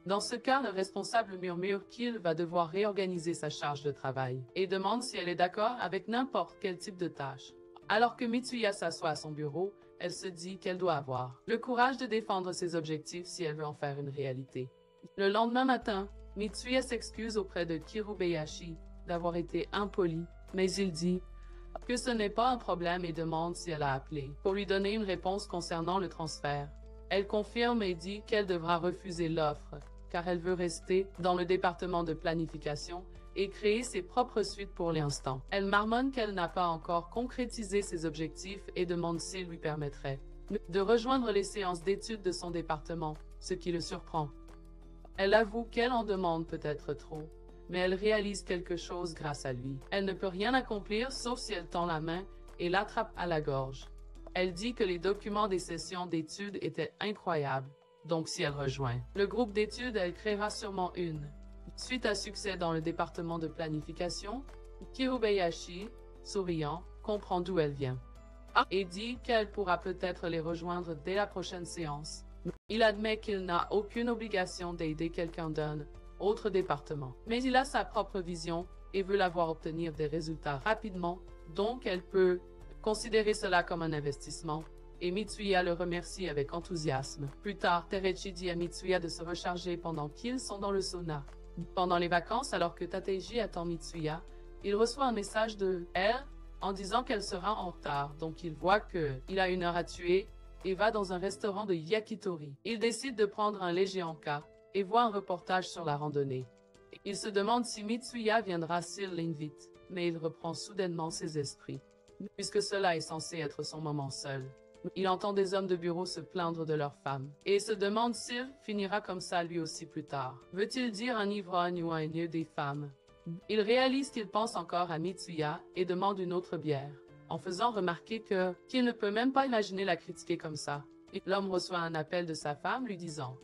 A: Dans ce cas, le responsable murmure qu'il va devoir réorganiser sa charge de travail et demande si elle est d'accord avec n'importe quel type de tâche. Alors que Mitsuya s'assoit à son bureau, elle se dit qu'elle doit avoir le courage de défendre ses objectifs si elle veut en faire une réalité. Le lendemain matin, Mitsuya s'excuse auprès de Kirubayashi d'avoir été impoli, mais il dit que ce n'est pas un problème et demande si elle a appelé pour lui donner une réponse concernant le transfert. Elle confirme et dit qu'elle devra refuser l'offre, car elle veut rester dans le département de planification et créer ses propres suites pour l'instant. Elle marmonne qu'elle n'a pas encore concrétisé ses objectifs et demande s'il lui permettrait de rejoindre les séances d'études de son département, ce qui le surprend. Elle avoue qu'elle en demande peut-être trop, mais elle réalise quelque chose grâce à lui. Elle ne peut rien accomplir sauf si elle tend la main et l'attrape à la gorge. Elle dit que les documents des sessions d'études étaient incroyables, donc si elle rejoint le groupe d'études, elle créera sûrement une. Suite à succès dans le département de planification, Kirubayashi, souriant, comprend d'où elle vient et dit qu'elle pourra peut-être les rejoindre dès la prochaine séance. Il admet qu'il n'a aucune obligation d'aider quelqu'un d'un autre département, mais il a sa propre vision et veut la voir obtenir des résultats rapidement, donc elle peut considérer cela comme un investissement, et Mitsuya le remercie avec enthousiasme. Plus tard, Terechi dit à Mitsuya de se recharger pendant qu'ils sont dans le sauna. Pendant les vacances, alors que Tateji attend Mitsuya, il reçoit un message de elle en disant qu'elle sera en retard, donc il voit qu'il a une heure à tuer et va dans un restaurant de yakitori. Il décide de prendre un léger encas et voit un reportage sur la randonnée. Il se demande si Mitsuya viendra s'il l'invite, mais il reprend soudainement ses esprits, puisque cela est censé être son moment seul. Il entend des hommes de bureau se plaindre de leurs femmes et se demande s'il finira comme ça lui aussi plus tard. Veut-il dire un ivrogne ou un haineux des femmes? Il réalise qu'il pense encore à Mitsuya et demande une autre bière, en faisant remarquer qu'il ne peut même pas imaginer la critiquer comme ça. L'homme reçoit un appel de sa femme lui disant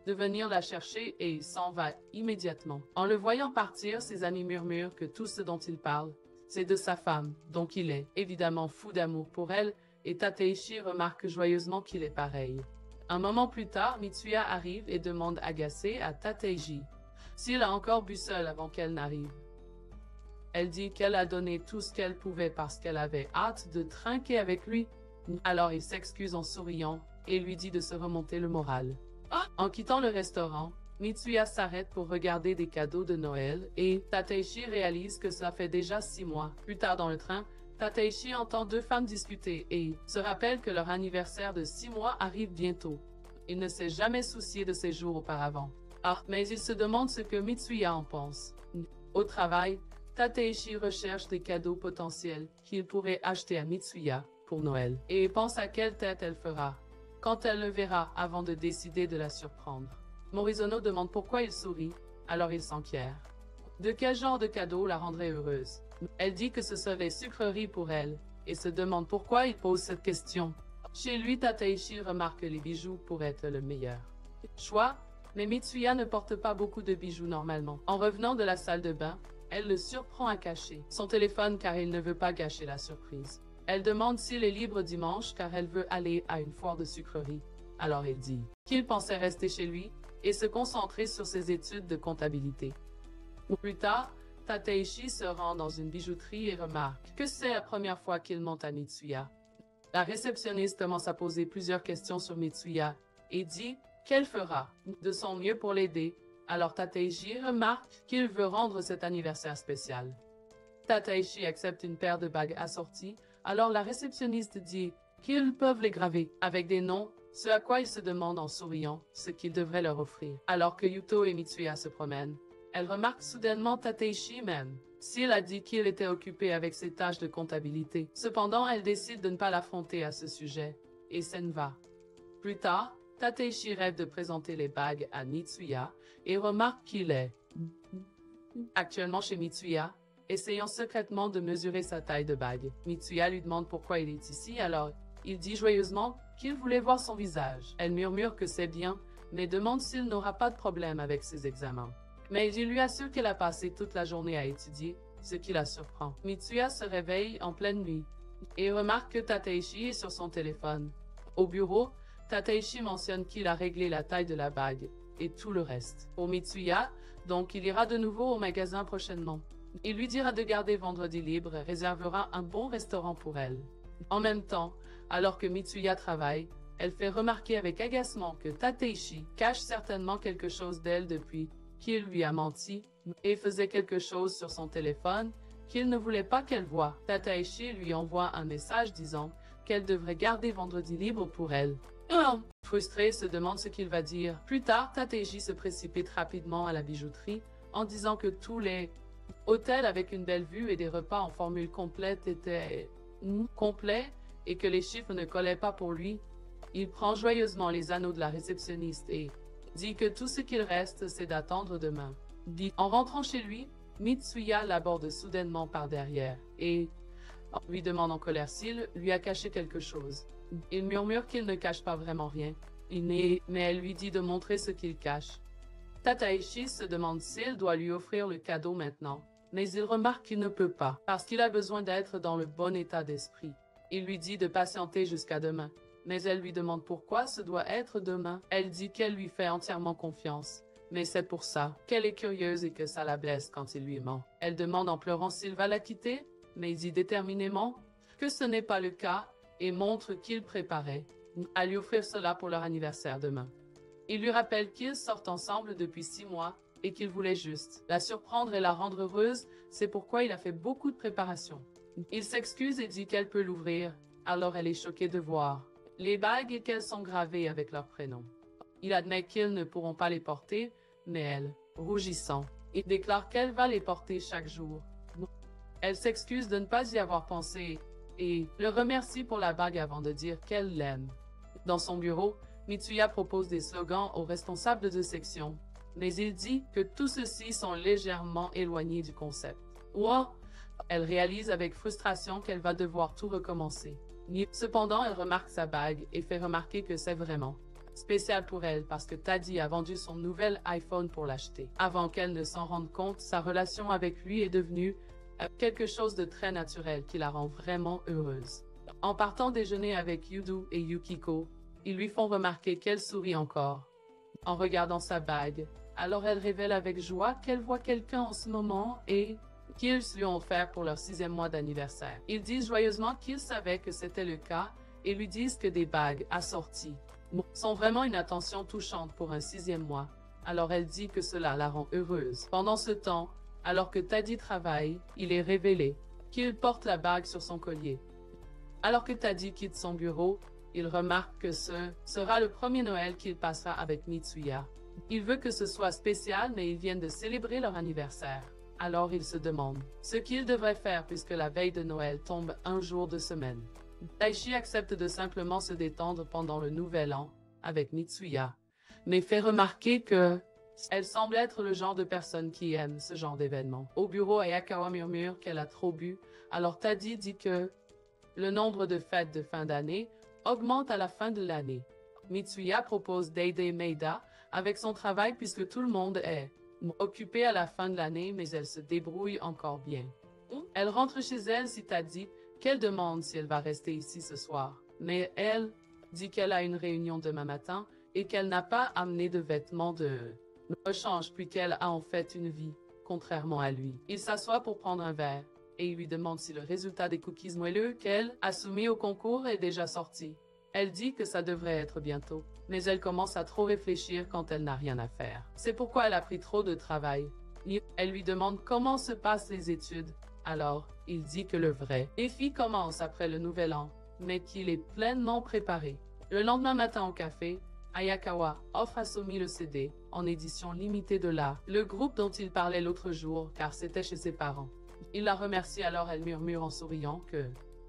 A: de venir la chercher et s'en va immédiatement. En le voyant partir, ses amis murmurent que tout ce dont il parle, c'est de sa femme, donc il est évidemment fou d'amour pour elle, et Tateishi remarque joyeusement qu'il est pareil. Un moment plus tard, Mitsuya arrive et demande agacée à Tateishi s'il a encore bu seul avant qu'elle n'arrive. Elle dit qu'elle a donné tout ce qu'elle pouvait parce qu'elle avait hâte de trinquer avec lui. Alors il s'excuse en souriant et lui dit de se remonter le moral. En quittant le restaurant, Mitsuya s'arrête pour regarder des cadeaux de Noël et Tateishi réalise que cela fait déjà 6 mois. Plus tard dans le train, Tateishi entend deux femmes discuter et se rappelle que leur anniversaire de 6 mois arrive bientôt. Il ne s'est jamais soucié de ces jours auparavant. Mais il se demande ce que Mitsuya en pense. Au travail, Tateishi recherche des cadeaux potentiels qu'il pourrait acheter à Mitsuya pour Noël et pense à quelle tête elle fera quand elle le verra avant de décider de la surprendre. Morizono demande pourquoi il sourit, alors il s'enquiert. De quel genre de cadeau la rendrait heureuse? Elle dit que ce serait sucrerie pour elle, et se demande pourquoi il pose cette question. Chez lui, Tateishi remarque que les bijoux pourraient être le meilleur choix, mais Mitsuya ne porte pas beaucoup de bijoux normalement. En revenant de la salle de bain, elle le surprend à cacher son téléphone car il ne veut pas gâcher la surprise. Elle demande s'il est libre dimanche car elle veut aller à une foire de sucrerie. Alors il dit qu'il pensait rester chez lui et se concentrer sur ses études de comptabilité. Plus tard, Tateishi se rend dans une bijouterie et remarque que c'est la première fois qu'il monte à Mitsuya. La réceptionniste commence à poser plusieurs questions sur Mitsuya et dit qu'elle fera de son mieux pour l'aider. Alors Tateishi remarque qu'il veut rendre cet anniversaire spécial. Tateishi accepte une paire de bagues assorties, alors la réceptionniste dit qu'ils peuvent les graver avec des noms, ce à quoi il se demande en souriant ce qu'il devrait leur offrir. Alors que Yuto et Mitsuya se promènent, elle remarque soudainement Tateishi même, s'il a dit qu'il était occupé avec ses tâches de comptabilité. Cependant, elle décide de ne pas l'affronter à ce sujet, et s'en va. Plus tard, Tateishi rêve de présenter les bagues à Mitsuya et remarque qu'il est actuellement chez Mitsuya, essayant secrètement de mesurer sa taille de bague. Mitsuya lui demande pourquoi il est ici, alors il dit joyeusement qu'il voulait voir son visage. Elle murmure que c'est bien, mais demande s'il n'aura pas de problème avec ses examens. Mais il lui assure qu'elle a passé toute la journée à étudier, ce qui la surprend. Mitsuya se réveille en pleine nuit et remarque que Tateishi est sur son téléphone. Au bureau, Tateishi mentionne qu'il a réglé la taille de la bague et tout le reste. Pour Mitsuya, donc il ira de nouveau au magasin prochainement. Il lui dira de garder vendredi libre et réservera un bon restaurant pour elle. En même temps, alors que Mitsuya travaille, elle fait remarquer avec agacement que Tateishi cache certainement quelque chose d'elle depuis qu'il lui a menti et faisait quelque chose sur son téléphone qu'il ne voulait pas qu'elle voie. Tateishi lui envoie un message disant qu'elle devrait garder vendredi libre pour elle. Frustré, se demande ce qu'il va dire. Plus tard, Tateishi se précipite rapidement à la bijouterie en disant que tous les hôtels avec une belle vue et des repas en formule complète étaient complets et que les chiffres ne collaient pas pour lui. Il prend joyeusement les anneaux de la réceptionniste et dit que tout ce qu'il reste, c'est d'attendre demain. En rentrant chez lui, Mitsuya l'aborde soudainement par derrière et lui demande en colère s'il lui a caché quelque chose. Il murmure qu'il ne cache pas vraiment rien, mais elle lui dit de montrer ce qu'il cache. Tateishi se demande s'il doit lui offrir le cadeau maintenant, mais il remarque qu'il ne peut pas, parce qu'il a besoin d'être dans le bon état d'esprit. Il lui dit de patienter jusqu'à demain, mais elle lui demande pourquoi ce doit être demain. Elle dit qu'elle lui fait entièrement confiance, mais c'est pour ça qu'elle est curieuse et que ça la blesse quand il lui ment. Elle demande en pleurant s'il va la quitter, mais il dit déterminément que ce n'est pas le cas et montre qu'il préparait à lui offrir cela pour leur anniversaire demain. Il lui rappelle qu'ils sortent ensemble depuis 6 mois et qu'il voulait juste la surprendre et la rendre heureuse, c'est pourquoi il a fait beaucoup de préparation. Il s'excuse et dit qu'elle peut l'ouvrir, alors elle est choquée de voir les bagues et qu'elles sont gravées avec leur prénom. Il admet qu'ils ne pourront pas les porter, mais elle, rougissant, déclare qu'elle va les porter chaque jour. Elle s'excuse de ne pas y avoir pensé et le remercie pour la bague avant de dire qu'elle l'aime. Dans son bureau, Mitsuya propose des slogans aux responsables de section, mais il dit que tout ceci sont légèrement éloignés du concept. Ouah! Elle réalise avec frustration qu'elle va devoir tout recommencer. Cependant, elle remarque sa bague et fait remarquer que c'est vraiment spécial pour elle parce que Taddy a vendu son nouvel iPhone pour l'acheter. Avant qu'elle ne s'en rende compte, sa relation avec lui est devenue quelque chose de très naturel qui la rend vraiment heureuse. En partant déjeuner avec Yudu et Yukiko, ils lui font remarquer qu'elle sourit encore en regardant sa bague. Alors elle révèle avec joie qu'elle voit quelqu'un en ce moment et qu'ils lui ont offert pour leur 6e mois d'anniversaire. Ils disent joyeusement qu'ils savaient que c'était le cas et lui disent que des bagues assorties sont vraiment une attention touchante pour un 6e mois. Alors elle dit que cela la rend heureuse. Pendant ce temps, alors que Taddy travaille, il est révélé qu'il porte la bague sur son collier. Alors que Taddy quitte son bureau, il remarque que ce sera le premier Noël qu'il passera avec Mitsuya. Il veut que ce soit spécial, mais ils viennent de célébrer leur anniversaire. Alors il se demande ce qu'il devrait faire puisque la veille de Noël tombe un jour de semaine. Daichi accepte de simplement se détendre pendant le nouvel an avec Mitsuya, mais fait remarquer que elle semble être le genre de personne qui aime ce genre d'événement. Au bureau, Ayakawa murmure qu'elle a trop bu, alors Taddy dit que le nombre de fêtes de fin d'année augmente à la fin de l'année. Mitsuya propose d'aider Maeda avec son travail puisque tout le monde est occupé à la fin de l'année, mais elle se débrouille encore bien. Elle rentre chez elle si Taddy qu'elle demande si elle va rester ici ce soir, mais elle dit qu'elle a une réunion demain matin et qu'elle n'a pas amené de vêtements de rechange puis qu'elle a en fait une vie, contrairement à lui. Il s'assoit pour prendre un verre et il lui demande si le résultat des cookies moelleux qu'elle a soumis au concours est déjà sorti. Elle dit que ça devrait être bientôt, mais elle commence à trop réfléchir quand elle n'a rien à faire. C'est pourquoi elle a pris trop de travail. Elle lui demande comment se passent les études. Alors, il dit que le vrai défi commence après le nouvel an, mais qu'il est pleinement préparé. Le lendemain matin au café, Ayakawa offre à Somi le CD, en édition limitée de le groupe dont il parlait l'autre jour, car c'était chez ses parents. Il la remercie alors, elle murmure en souriant que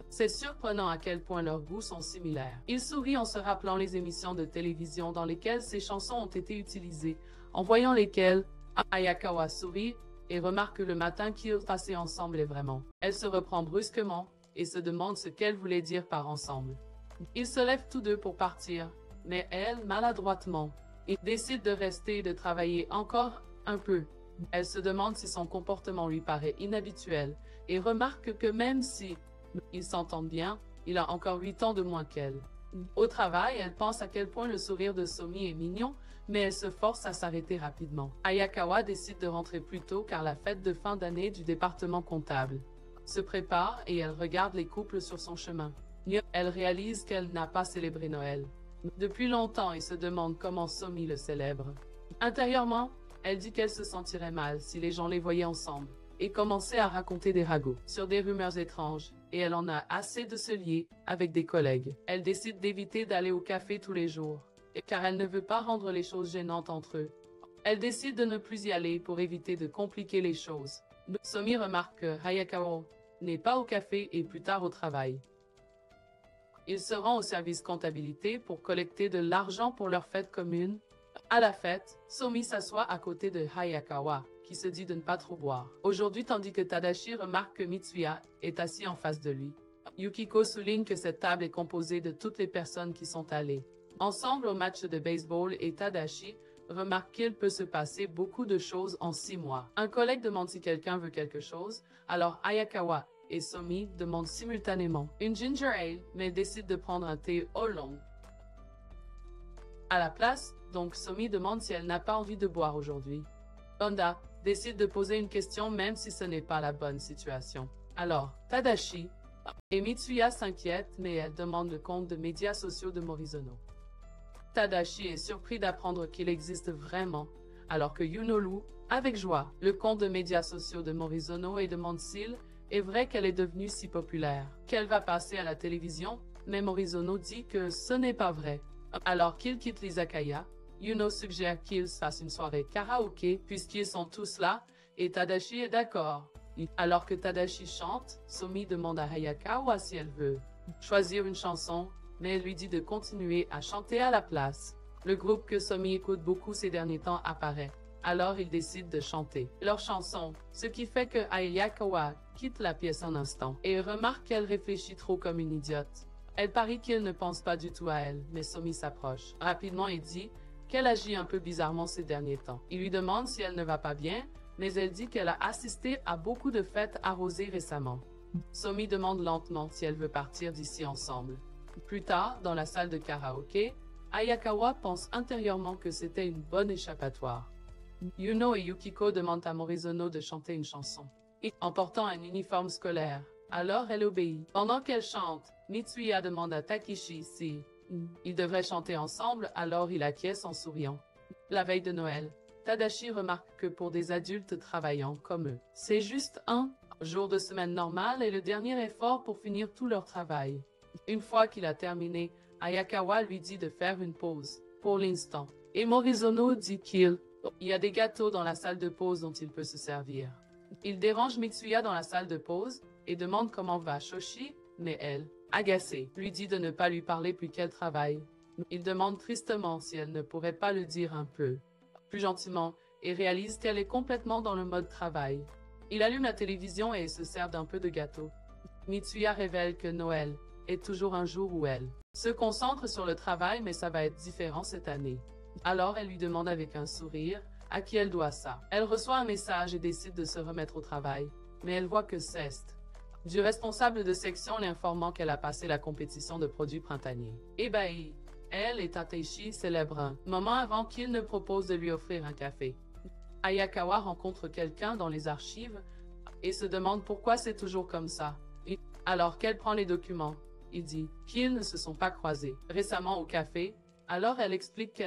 A: c'est surprenant à quel point leurs goûts sont similaires. Il sourit en se rappelant les émissions de télévision dans lesquelles ces chansons ont été utilisées, en voyant lesquelles Ayakawa sourit et remarque que le matin qu'ils passaient ensemble est vraiment. Elle se reprend brusquement et se demande ce qu'elle voulait dire par ensemble. Ils se lèvent tous deux pour partir, mais elle, maladroitement, décide de rester et de travailler encore un peu. Elle se demande si son comportement lui paraît inhabituel et remarque que même si ils s'entendent bien, il a encore 8 ans de moins qu'elle. Au travail, elle pense à quel point le sourire de Somi est mignon, mais elle se force à s'arrêter rapidement. Ayakawa décide de rentrer plus tôt car la fête de fin d'année du département comptable se prépare et elle regarde les couples sur son chemin. Elle réalise qu'elle n'a pas célébré Noël depuis longtemps et se demande comment Somi le célèbre. Intérieurement, elle dit qu'elle se sentirait mal si les gens les voyaient ensemble et commençait à raconter des ragots sur des rumeurs étranges, et elle en a assez de se lier avec des collègues. Elle décide d'éviter d'aller au café tous les jours, car elle ne veut pas rendre les choses gênantes entre eux. Elle décide de ne plus y aller pour éviter de compliquer les choses. Somi remarque que Hayakawa n'est pas au café et plus tard au travail. Il se rend au service comptabilité pour collecter de l'argent pour leur fête commune. À la fête, Somi s'assoit à côté de Hayakawa, qui se dit de ne pas trop boire aujourd'hui, tandis que Tadashi remarque que Mitsuya est assis en face de lui. Yukiko souligne que cette table est composée de toutes les personnes qui sont allées ensemble au match de baseball et Tadashi remarque qu'il peut se passer beaucoup de choses en 6 mois. Un collègue demande si quelqu'un veut quelque chose, alors Ayakawa et Somi demandent simultanément une ginger ale, mais décident de prendre un thé oolong à la place, donc Somi demande si elle n'a pas envie de boire aujourd'hui. Honda décide de poser une question même si ce n'est pas la bonne situation. Alors, Tadashi et Mitsuya s'inquiètent, mais elle demande le compte de médias sociaux de Morizono. Tadashi est surpris d'apprendre qu'il existe vraiment, alors que Yuno loue, avec joie, le compte de médias sociaux de Morizono et demande s'il est vrai qu'elle est devenue si populaire, qu'elle va passer à la télévision, mais Morizono dit que ce n'est pas vrai. Alors qu'il quitte l'izakaya, Yuno suggère qu'ils fassent une soirée karaoké puisqu'ils sont tous là, et Tadashi est d'accord. Alors que Tadashi chante, Somi demande à Hayakawa si elle veut choisir une chanson, mais elle lui dit de continuer à chanter à la place. Le groupe que Somi écoute beaucoup ces derniers temps apparaît. Alors ils décident de chanter leur chanson, ce qui fait que Hayakawa quitte la pièce un instant et remarque qu'elle réfléchit trop comme une idiote. Elle parie qu'il ne pense pas du tout à elle, mais Somi s'approche rapidement et dit qu'elle agit un peu bizarrement ces derniers temps. Il lui demande si elle ne va pas bien, mais elle dit qu'elle a assisté à beaucoup de fêtes arrosées récemment. Somi demande lentement si elle veut partir d'ici ensemble. Plus tard, dans la salle de karaoké, Hayakawa pense intérieurement que c'était une bonne échappatoire. Yuno et Yukiko demandent à Morizono de chanter une chanson, en portant un uniforme scolaire. Alors elle obéit. Pendant qu'elle chante, Mitsuya demande à Takishi si ils devraient chanter ensemble, alors il acquiesce en souriant. La veille de Noël, Tadashi remarque que pour des adultes travaillant comme eux, c'est juste un jour de semaine normal et le dernier effort pour finir tout leur travail. Une fois qu'il a terminé, Hayakawa lui dit de faire une pause, pour l'instant. Et Morizono dit qu'il y a des gâteaux dans la salle de pause dont il peut se servir. Il dérange Mitsuya dans la salle de pause et demande comment va Shoshi, mais elle, agacée, lui dit de ne pas lui parler puis qu'elle travaille. Il demande tristement si elle ne pourrait pas le dire un peu plus gentiment et réalise qu'elle est complètement dans le mode travail. Il allume la télévision et se sert d'un peu de gâteau. Mitsuya révèle que Noël est toujours un jour où elle se concentre sur le travail, mais ça va être différent cette année. Alors elle lui demande avec un sourire à qui elle doit ça. Elle reçoit un message et décide de se remettre au travail, mais elle voit que c'est du responsable de section l'informant qu'elle a passé la compétition de produits printaniers. Ébahi, elle et Tateishi célèbrent un moment avant qu'il ne propose de lui offrir un café. Hayakawa rencontre quelqu'un dans les archives et se demande pourquoi c'est toujours comme ça. Alors qu'elle prend les documents, il dit qu'ils ne se sont pas croisés récemment au café. Alors elle explique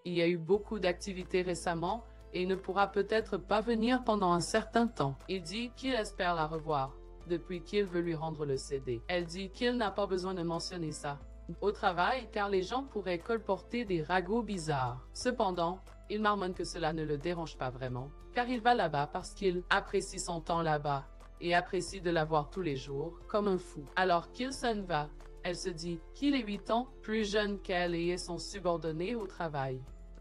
A: il y a eu beaucoup d'activités récemment et ne pourra peut-être pas venir pendant un certain temps. Il dit qu'il espère la revoir depuis qu'il veut lui rendre le CD. Elle dit qu'il n'a pas besoin de mentionner ça au travail car les gens pourraient colporter des ragots bizarres. Cependant, il marmonne que cela ne le dérange pas vraiment car il va là-bas parce qu'il apprécie son temps là-bas et apprécie de la voir tous les jours comme un fou. Alors qu'il s'en va, elle se dit qu'il est 8 ans plus jeune qu'elle et est son subordonné au travail.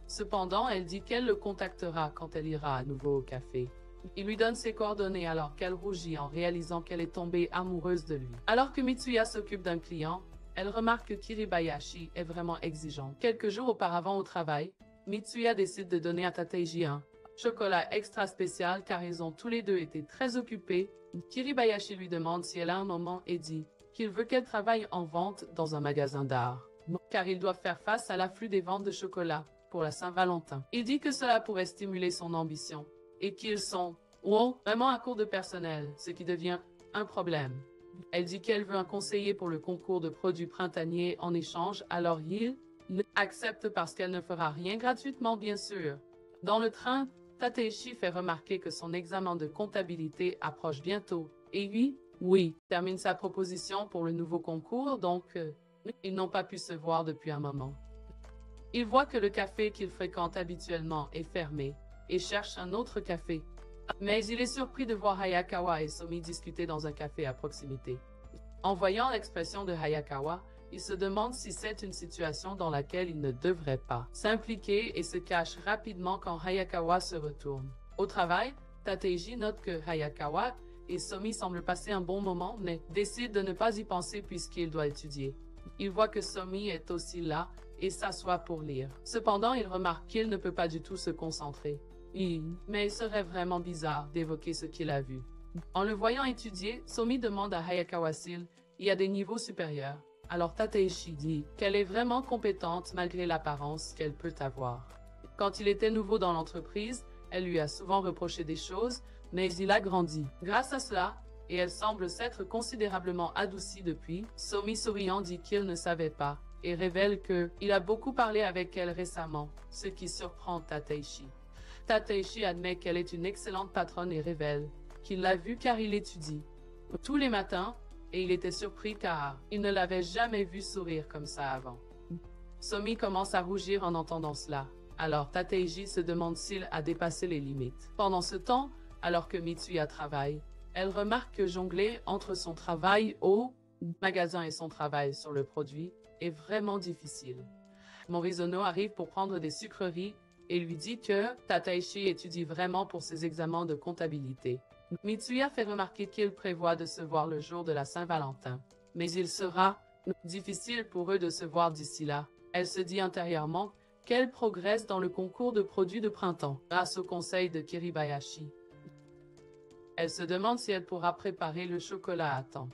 A: Cependant, elle dit qu'elle le contactera quand elle ira à nouveau au café. Il lui donne ses coordonnées alors qu'elle rougit en réalisant qu'elle est tombée amoureuse de lui. Alors que Mitsuya s'occupe d'un client, elle remarque que Kiribayashi est vraiment exigeant. Quelques jours auparavant au travail, Mitsuya décide de donner à Tateiji un chocolat extra spécial car ils ont tous les deux été très occupés. Kiribayashi lui demande si elle a un moment et dit qu'il veut qu'elle travaille en vente dans un magasin d'art, car il doit faire face à l'afflux des ventes de chocolat pour la Saint-Valentin. Il dit que cela pourrait stimuler son ambition, et qu'ils sont vraiment à court de personnel, ce qui devient un problème. Elle dit qu'elle veut un conseiller pour le concours de produits printaniers en échange, alors il accepte parce qu'elle ne fera rien gratuitement bien sûr. Dans le train, Tateishi fait remarquer que son examen de comptabilité approche bientôt, et lui, oui, termine sa proposition pour le nouveau concours, donc ils n'ont pas pu se voir depuis un moment. Il voit que le café qu'il fréquente habituellement est fermé et cherche un autre café. Mais il est surpris de voir Hayakawa et Somi discuter dans un café à proximité. En voyant l'expression de Hayakawa, il se demande si c'est une situation dans laquelle il ne devrait pas s'impliquer et se cache rapidement quand Hayakawa se retourne. Au travail, Tateiji note que Hayakawa et Somi semblent passer un bon moment mais décide de ne pas y penser puisqu'il doit étudier. Il voit que Somi est aussi là et s'assoit pour lire. Cependant, il remarque qu'il ne peut pas du tout se concentrer. Mais il serait vraiment bizarre d'évoquer ce qu'il a vu. En le voyant étudier, Somi demande à Hayakawa s'il y a des niveaux supérieurs. Alors Tateishi dit qu'elle est vraiment compétente malgré l'apparence qu'elle peut avoir. Quand il était nouveau dans l'entreprise, elle lui a souvent reproché des choses, mais il a grandi. Grâce à cela, et elle semble s'être considérablement adoucie depuis, Somi souriant dit qu'il ne savait pas, et révèle qu'il a beaucoup parlé avec elle récemment, ce qui surprend Tateishi. Tateishi admet qu'elle est une excellente patronne et révèle qu'il l'a vue car il étudie tous les matins, et il était surpris car il ne l'avait jamais vue sourire comme ça avant. Somi commence à rougir en entendant cela. Alors Tateishi se demande s'il a dépassé les limites. Pendant ce temps, alors que Mitsuya travaille, Elle remarque que jongler entre son travail au magasin et son travail sur le produit est vraiment difficile. Morizono arrive pour prendre des sucreries et lui dit que Tateishi étudie vraiment pour ses examens de comptabilité. Mitsuya fait remarquer qu'il prévoit de se voir le jour de la Saint-Valentin, mais il sera difficile pour eux de se voir d'ici là. Elle se dit intérieurement qu'elle progresse dans le concours de produits de printemps grâce au conseil de Kiribayashi. Elle se demande si elle pourra préparer le chocolat à temps.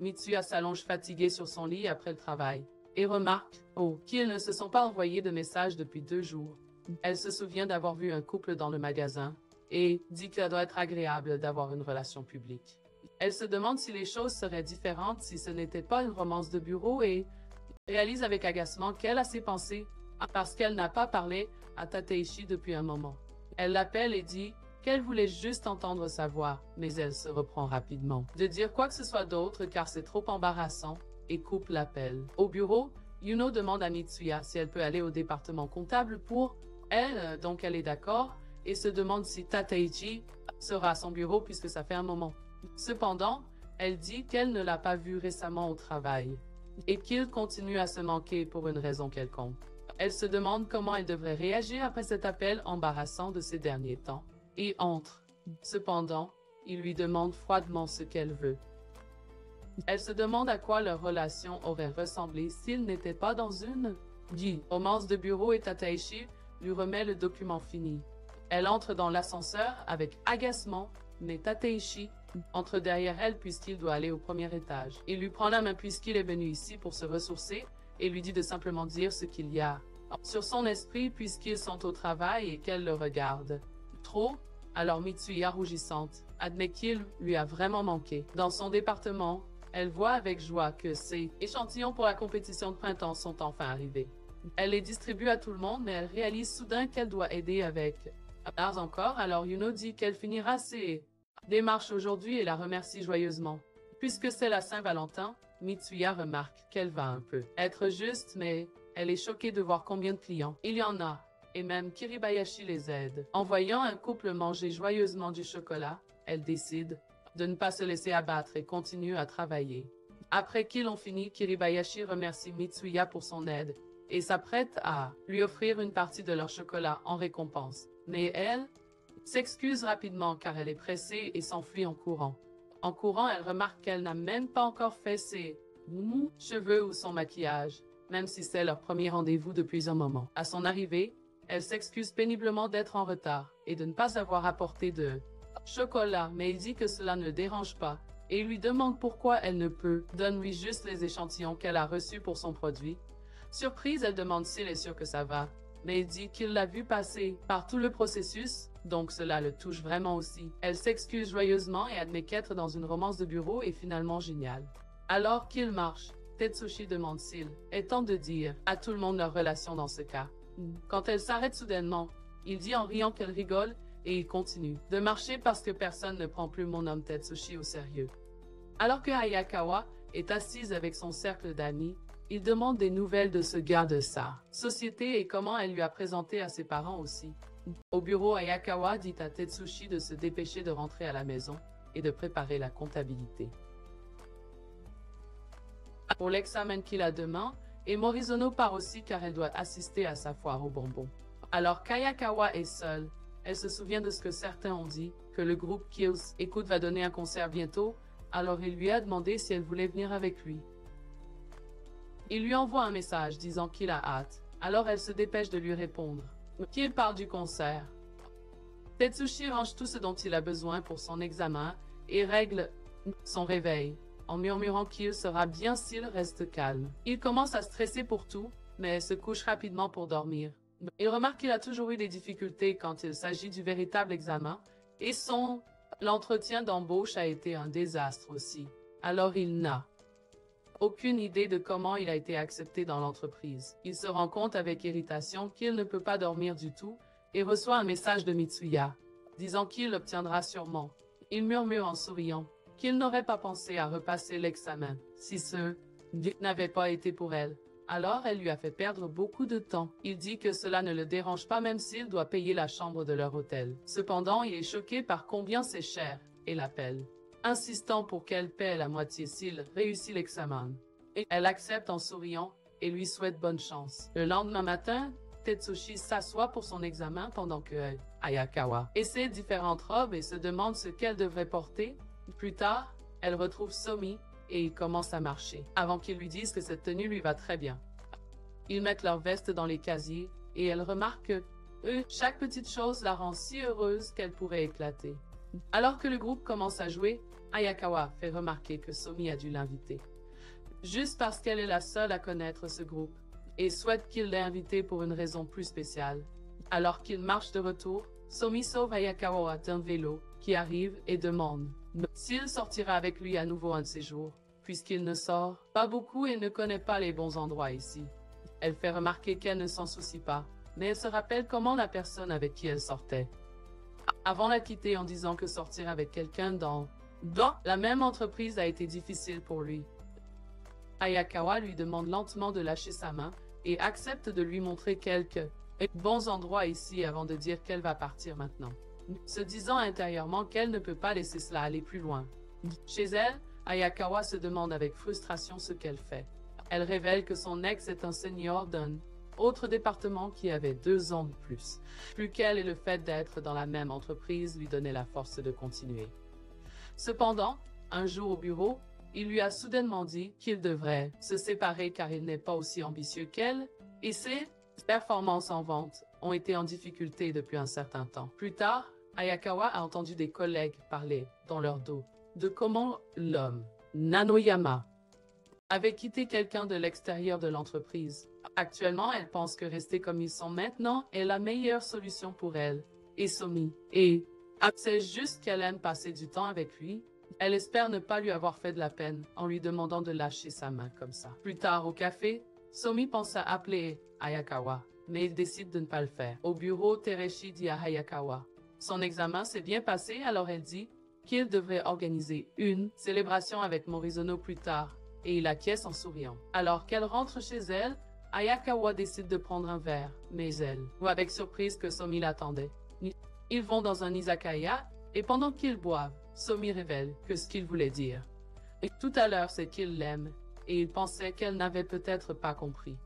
A: Mitsuya s'allonge fatiguée sur son lit après le travail et remarque qu'ils ne se sont pas envoyés de messages depuis 2 jours. Elle se souvient d'avoir vu un couple dans le magasin et dit que ça doit être agréable d'avoir une relation publique. Elle se demande si les choses seraient différentes si ce n'était pas une romance de bureau et réalise avec agacement qu'elle a ses pensées parce qu'elle n'a pas parlé à Tateishi depuis un moment. Elle l'appelle et dit qu'elle voulait juste entendre sa voix, mais elle se reprend rapidement de dire quoi que ce soit d'autre car c'est trop embarrassant et coupe l'appel. Au bureau, Yuno demande à Mitsuya si elle peut aller au département comptable pour elle, donc elle est d'accord, et se demande si Tateichi sera à son bureau puisque ça fait un moment. Cependant, elle dit qu'elle ne l'a pas vu récemment au travail et qu'il continue à se manquer pour une raison quelconque. Elle se demande comment elle devrait réagir après cet appel embarrassant de ces derniers temps et entre. Cependant, il lui demande froidement ce qu'elle veut. Elle se demande à quoi leur relation aurait ressemblé s'ils n'étaient pas dans une romance de bureau et Tateishi lui remet le document fini. Elle entre dans l'ascenseur avec agacement, mais Tateishi entre derrière elle puisqu'il doit aller au premier étage. Il lui prend la main puisqu'il est venu ici pour se ressourcer et lui dit de simplement dire ce qu'il y a sur son esprit puisqu'ils sont au travail et qu'elle le regarde. Trop, alors Mitsuya rougissante admet qu'il lui a vraiment manqué. Dans son département, elle voit avec joie que ses échantillons pour la compétition de printemps sont enfin arrivés. Elle les distribue à tout le monde mais elle réalise soudain qu'elle doit aider avec Pas encore, alors Yuno dit qu'elle finira ses démarches aujourd'hui et la remercie joyeusement. Puisque c'est la Saint-Valentin, Mitsuya remarque qu'elle va un peu être juste, mais elle est choquée de voir combien de clients il y en a, et même Kiribayashi les aide. En voyant un couple manger joyeusement du chocolat, elle décide de ne pas se laisser abattre et continue à travailler. Après qu'ils ont fini, Kiribayashi remercie Mitsuya pour son aide et s'apprête à lui offrir une partie de leur chocolat en récompense. Mais elle s'excuse rapidement car elle est pressée et s'enfuit en courant. En courant, elle remarque qu'elle n'a même pas encore fait ses cheveux ou son maquillage, même si c'est leur premier rendez-vous depuis un moment. À son arrivée, elle s'excuse péniblement d'être en retard et de ne pas avoir apporté de chocolat, mais il dit que cela ne le dérange pas et lui demande pourquoi elle ne peut donne-lui juste les échantillons qu'elle a reçus pour son produit. Surprise, elle demande s'il est sûr que ça va, mais il dit qu'il l'a vu passer par tout le processus, donc cela le touche vraiment aussi. Elle s'excuse joyeusement et admet qu'être dans une romance de bureau est finalement génial. Alors qu'il marche, Tetsushi demande s'il est temps de dire à tout le monde leur relation dans ce cas. Quand elle s'arrête soudainement, il dit en riant qu'elle rigole et il continue de marcher parce que personne ne prend plus mon homme Tetsushi au sérieux. Alors que Hayakawa est assise avec son cercle d'amis, il demande des nouvelles de ce gars de sa société et comment elle lui a présenté à ses parents aussi. Au bureau, Hayakawa dit à Tetsushi de se dépêcher de rentrer à la maison et de préparer la comptabilité pour l'examen qu'il a demain, et Morizono part aussi car elle doit assister à sa foire aux bonbons. Alors qu'Ayakawa est seule, elle se souvient de ce que certains ont dit, que le groupe Kills Écoute va donner un concert bientôt, alors il lui a demandé si elle voulait venir avec lui. Il lui envoie un message disant qu'il a hâte, alors elle se dépêche de lui répondre qu'il parle du concert. Tetsushi range tout ce dont il a besoin pour son examen et règle son réveil, en murmurant qu'il sera bien s'il reste calme. Il commence à stresser pour tout, mais se couche rapidement pour dormir. Il remarque qu'il a toujours eu des difficultés quand il s'agit du véritable examen, et l'entretien d'embauche a été un désastre aussi. Alors il n'a aucune idée de comment il a été accepté dans l'entreprise. Il se rend compte avec irritation qu'il ne peut pas dormir du tout, et reçoit un message de Mitsuya, disant qu'il l'obtiendra sûrement. Il murmure en souriant qu'il n'aurait pas pensé à repasser l'examen si ce n'avait pas été pour elle. Alors elle lui a fait perdre beaucoup de temps. Il dit que cela ne le dérange pas même s'il doit payer la chambre de leur hôtel. Cependant, il est choqué par combien c'est cher et l'appelle. insistant pour qu'elle paie la moitié s'il réussit l'examen. Et elle accepte en souriant et lui souhaite bonne chance. Le lendemain matin, Tetsushi s'assoit pour son examen pendant que Ayakawa essaie différentes robes et se demande ce qu'elle devrait porter. Plus tard, elle retrouve Somi et ils commencent à marcher, avant qu'il lui dise que cette tenue lui va très bien. Ils mettent leur veste dans les casiers et elle remarque que chaque petite chose la rend si heureuse qu'elle pourrait éclater. Alors que le groupe commence à jouer, Ayakawa fait remarquer que Somi a dû l'inviter. Juste parce qu'elle est la seule à connaître ce groupe, et souhaite qu'il l'ait invité pour une raison plus spéciale. Alors qu'il marche de retour, Somi sauve Ayakawa d'un vélo qui arrive et demande s'il sortira avec lui à nouveau un de ces jours, puisqu'il ne sort pas beaucoup et ne connaît pas les bons endroits ici. Elle fait remarquer qu'elle ne s'en soucie pas, mais elle se rappelle comment la personne avec qui elle sortait avant la quitter en disant que sortir avec quelqu'un dans la même entreprise a été difficile pour lui. Ayakawa lui demande lentement de lâcher sa main et accepte de lui montrer quelques bons endroits ici avant de dire qu'elle va partir maintenant, se disant intérieurement qu'elle ne peut pas laisser cela aller plus loin. Chez elle, Ayakawa se demande avec frustration ce qu'elle fait. Elle révèle que son ex est un senior d'un autre département qui avait 2 ans de plus qu'elle, et le fait d'être dans la même entreprise lui donnait la force de continuer. Cependant, un jour au bureau, il lui a soudainement dit qu'il devrait se séparer car il n'est pas aussi ambitieux qu'elle, et ses performances en vente ont été en difficulté depuis un certain temps. Plus tard, Ayakawa a entendu des collègues parler dans leur dos de comment l'homme, Nanoyama, avait quitté quelqu'un de l'extérieur de l'entreprise. Actuellement, elle pense que rester comme ils sont maintenant est la meilleure solution pour elle et Somi. Et c'est juste qu'elle aime passer du temps avec lui. Elle espère ne pas lui avoir fait de la peine en lui demandant de lâcher sa main comme ça. Plus tard au café, Somi pense à appeler Ayakawa, mais il décide de ne pas le faire. Au bureau, Tereshi dit à Ayakawa son examen s'est bien passé, alors elle dit qu'il devrait organiser une célébration avec Morizono plus tard, et il acquiesce en souriant. Alors qu'elle rentre chez elle, Ayakawa décide de prendre un verre, mais elle voit avec surprise que Somi l'attendait. Ils vont dans un izakaya, et pendant qu'ils boivent, Somi révèle que ce qu'il voulait dire. Et tout à l'heure, c'est qu'il l'aime, et il pensait qu'elle n'avait peut-être pas compris.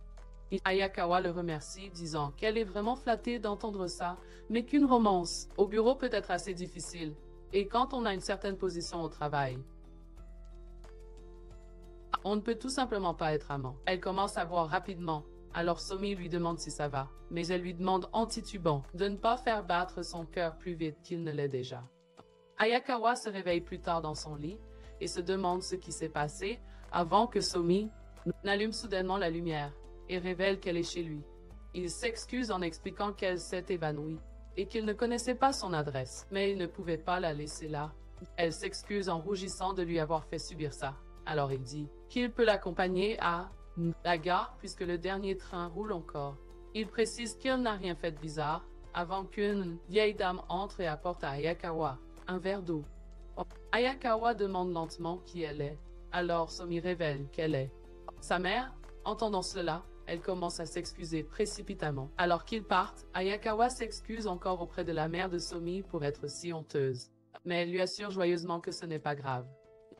A: Ayakawa le remercie, disant qu'elle est vraiment flattée d'entendre ça, mais qu'une romance au bureau peut être assez difficile, et quand on a une certaine position au travail, on ne peut tout simplement pas être amant. Elle commence à boire rapidement, alors Somi lui demande si ça va, mais elle lui demande en titubant de ne pas faire battre son cœur plus vite qu'il ne l'est déjà. Ayakawa se réveille plus tard dans son lit, et se demande ce qui s'est passé avant que Somi n'allume soudainement la lumière et révèle qu'elle est chez lui. Il s'excuse en expliquant qu'elle s'est évanouie et qu'il ne connaissait pas son adresse, mais il ne pouvait pas la laisser là. Elle s'excuse en rougissant de lui avoir fait subir ça. Alors il dit qu'il peut l'accompagner à la gare puisque le dernier train roule encore. Il précise qu'il n'a rien fait de bizarre avant qu'une vieille dame entre et apporte à Ayakawa un verre d'eau. Ayakawa demande lentement qui elle est. Alors Somi révèle qu'elle est sa mère. Entendant cela, elle commence à s'excuser précipitamment. Alors qu'ils partent, Ayakawa s'excuse encore auprès de la mère de Somi pour être si honteuse. Mais elle lui assure joyeusement que ce n'est pas grave.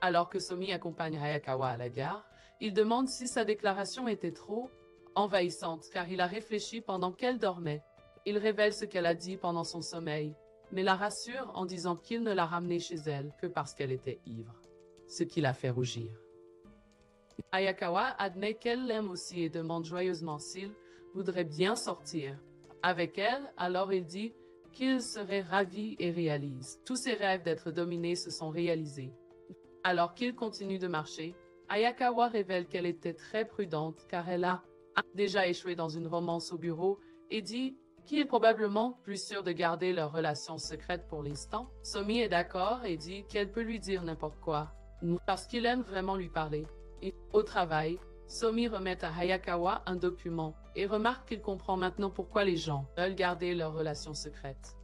A: Alors que Somi accompagne Ayakawa à la gare, il demande si sa déclaration était trop envahissante car il a réfléchi pendant qu'elle dormait. Il révèle ce qu'elle a dit pendant son sommeil, mais la rassure en disant qu'il ne l'a ramenée chez elle que parce qu'elle était ivre, ce qui la fait rougir. Ayakawa admet qu'elle l'aime aussi et demande joyeusement s'il voudrait bien sortir avec elle, alors il dit qu'il serait ravi et réalise. Tous ses rêves d'être dominé se sont réalisés. Alors qu'il continue de marcher, Ayakawa révèle qu'elle était très prudente car elle a déjà échoué dans une romance au bureau et dit qu'il est probablement plus sûr de garder leur relation secrète pour l'instant. Somi est d'accord et dit qu'elle peut lui dire n'importe quoi, parce qu'il aime vraiment lui parler. Et au travail, Somi remet à Ayakawa un document et remarque qu'il comprend maintenant pourquoi les gens veulent garder leur relation secrète.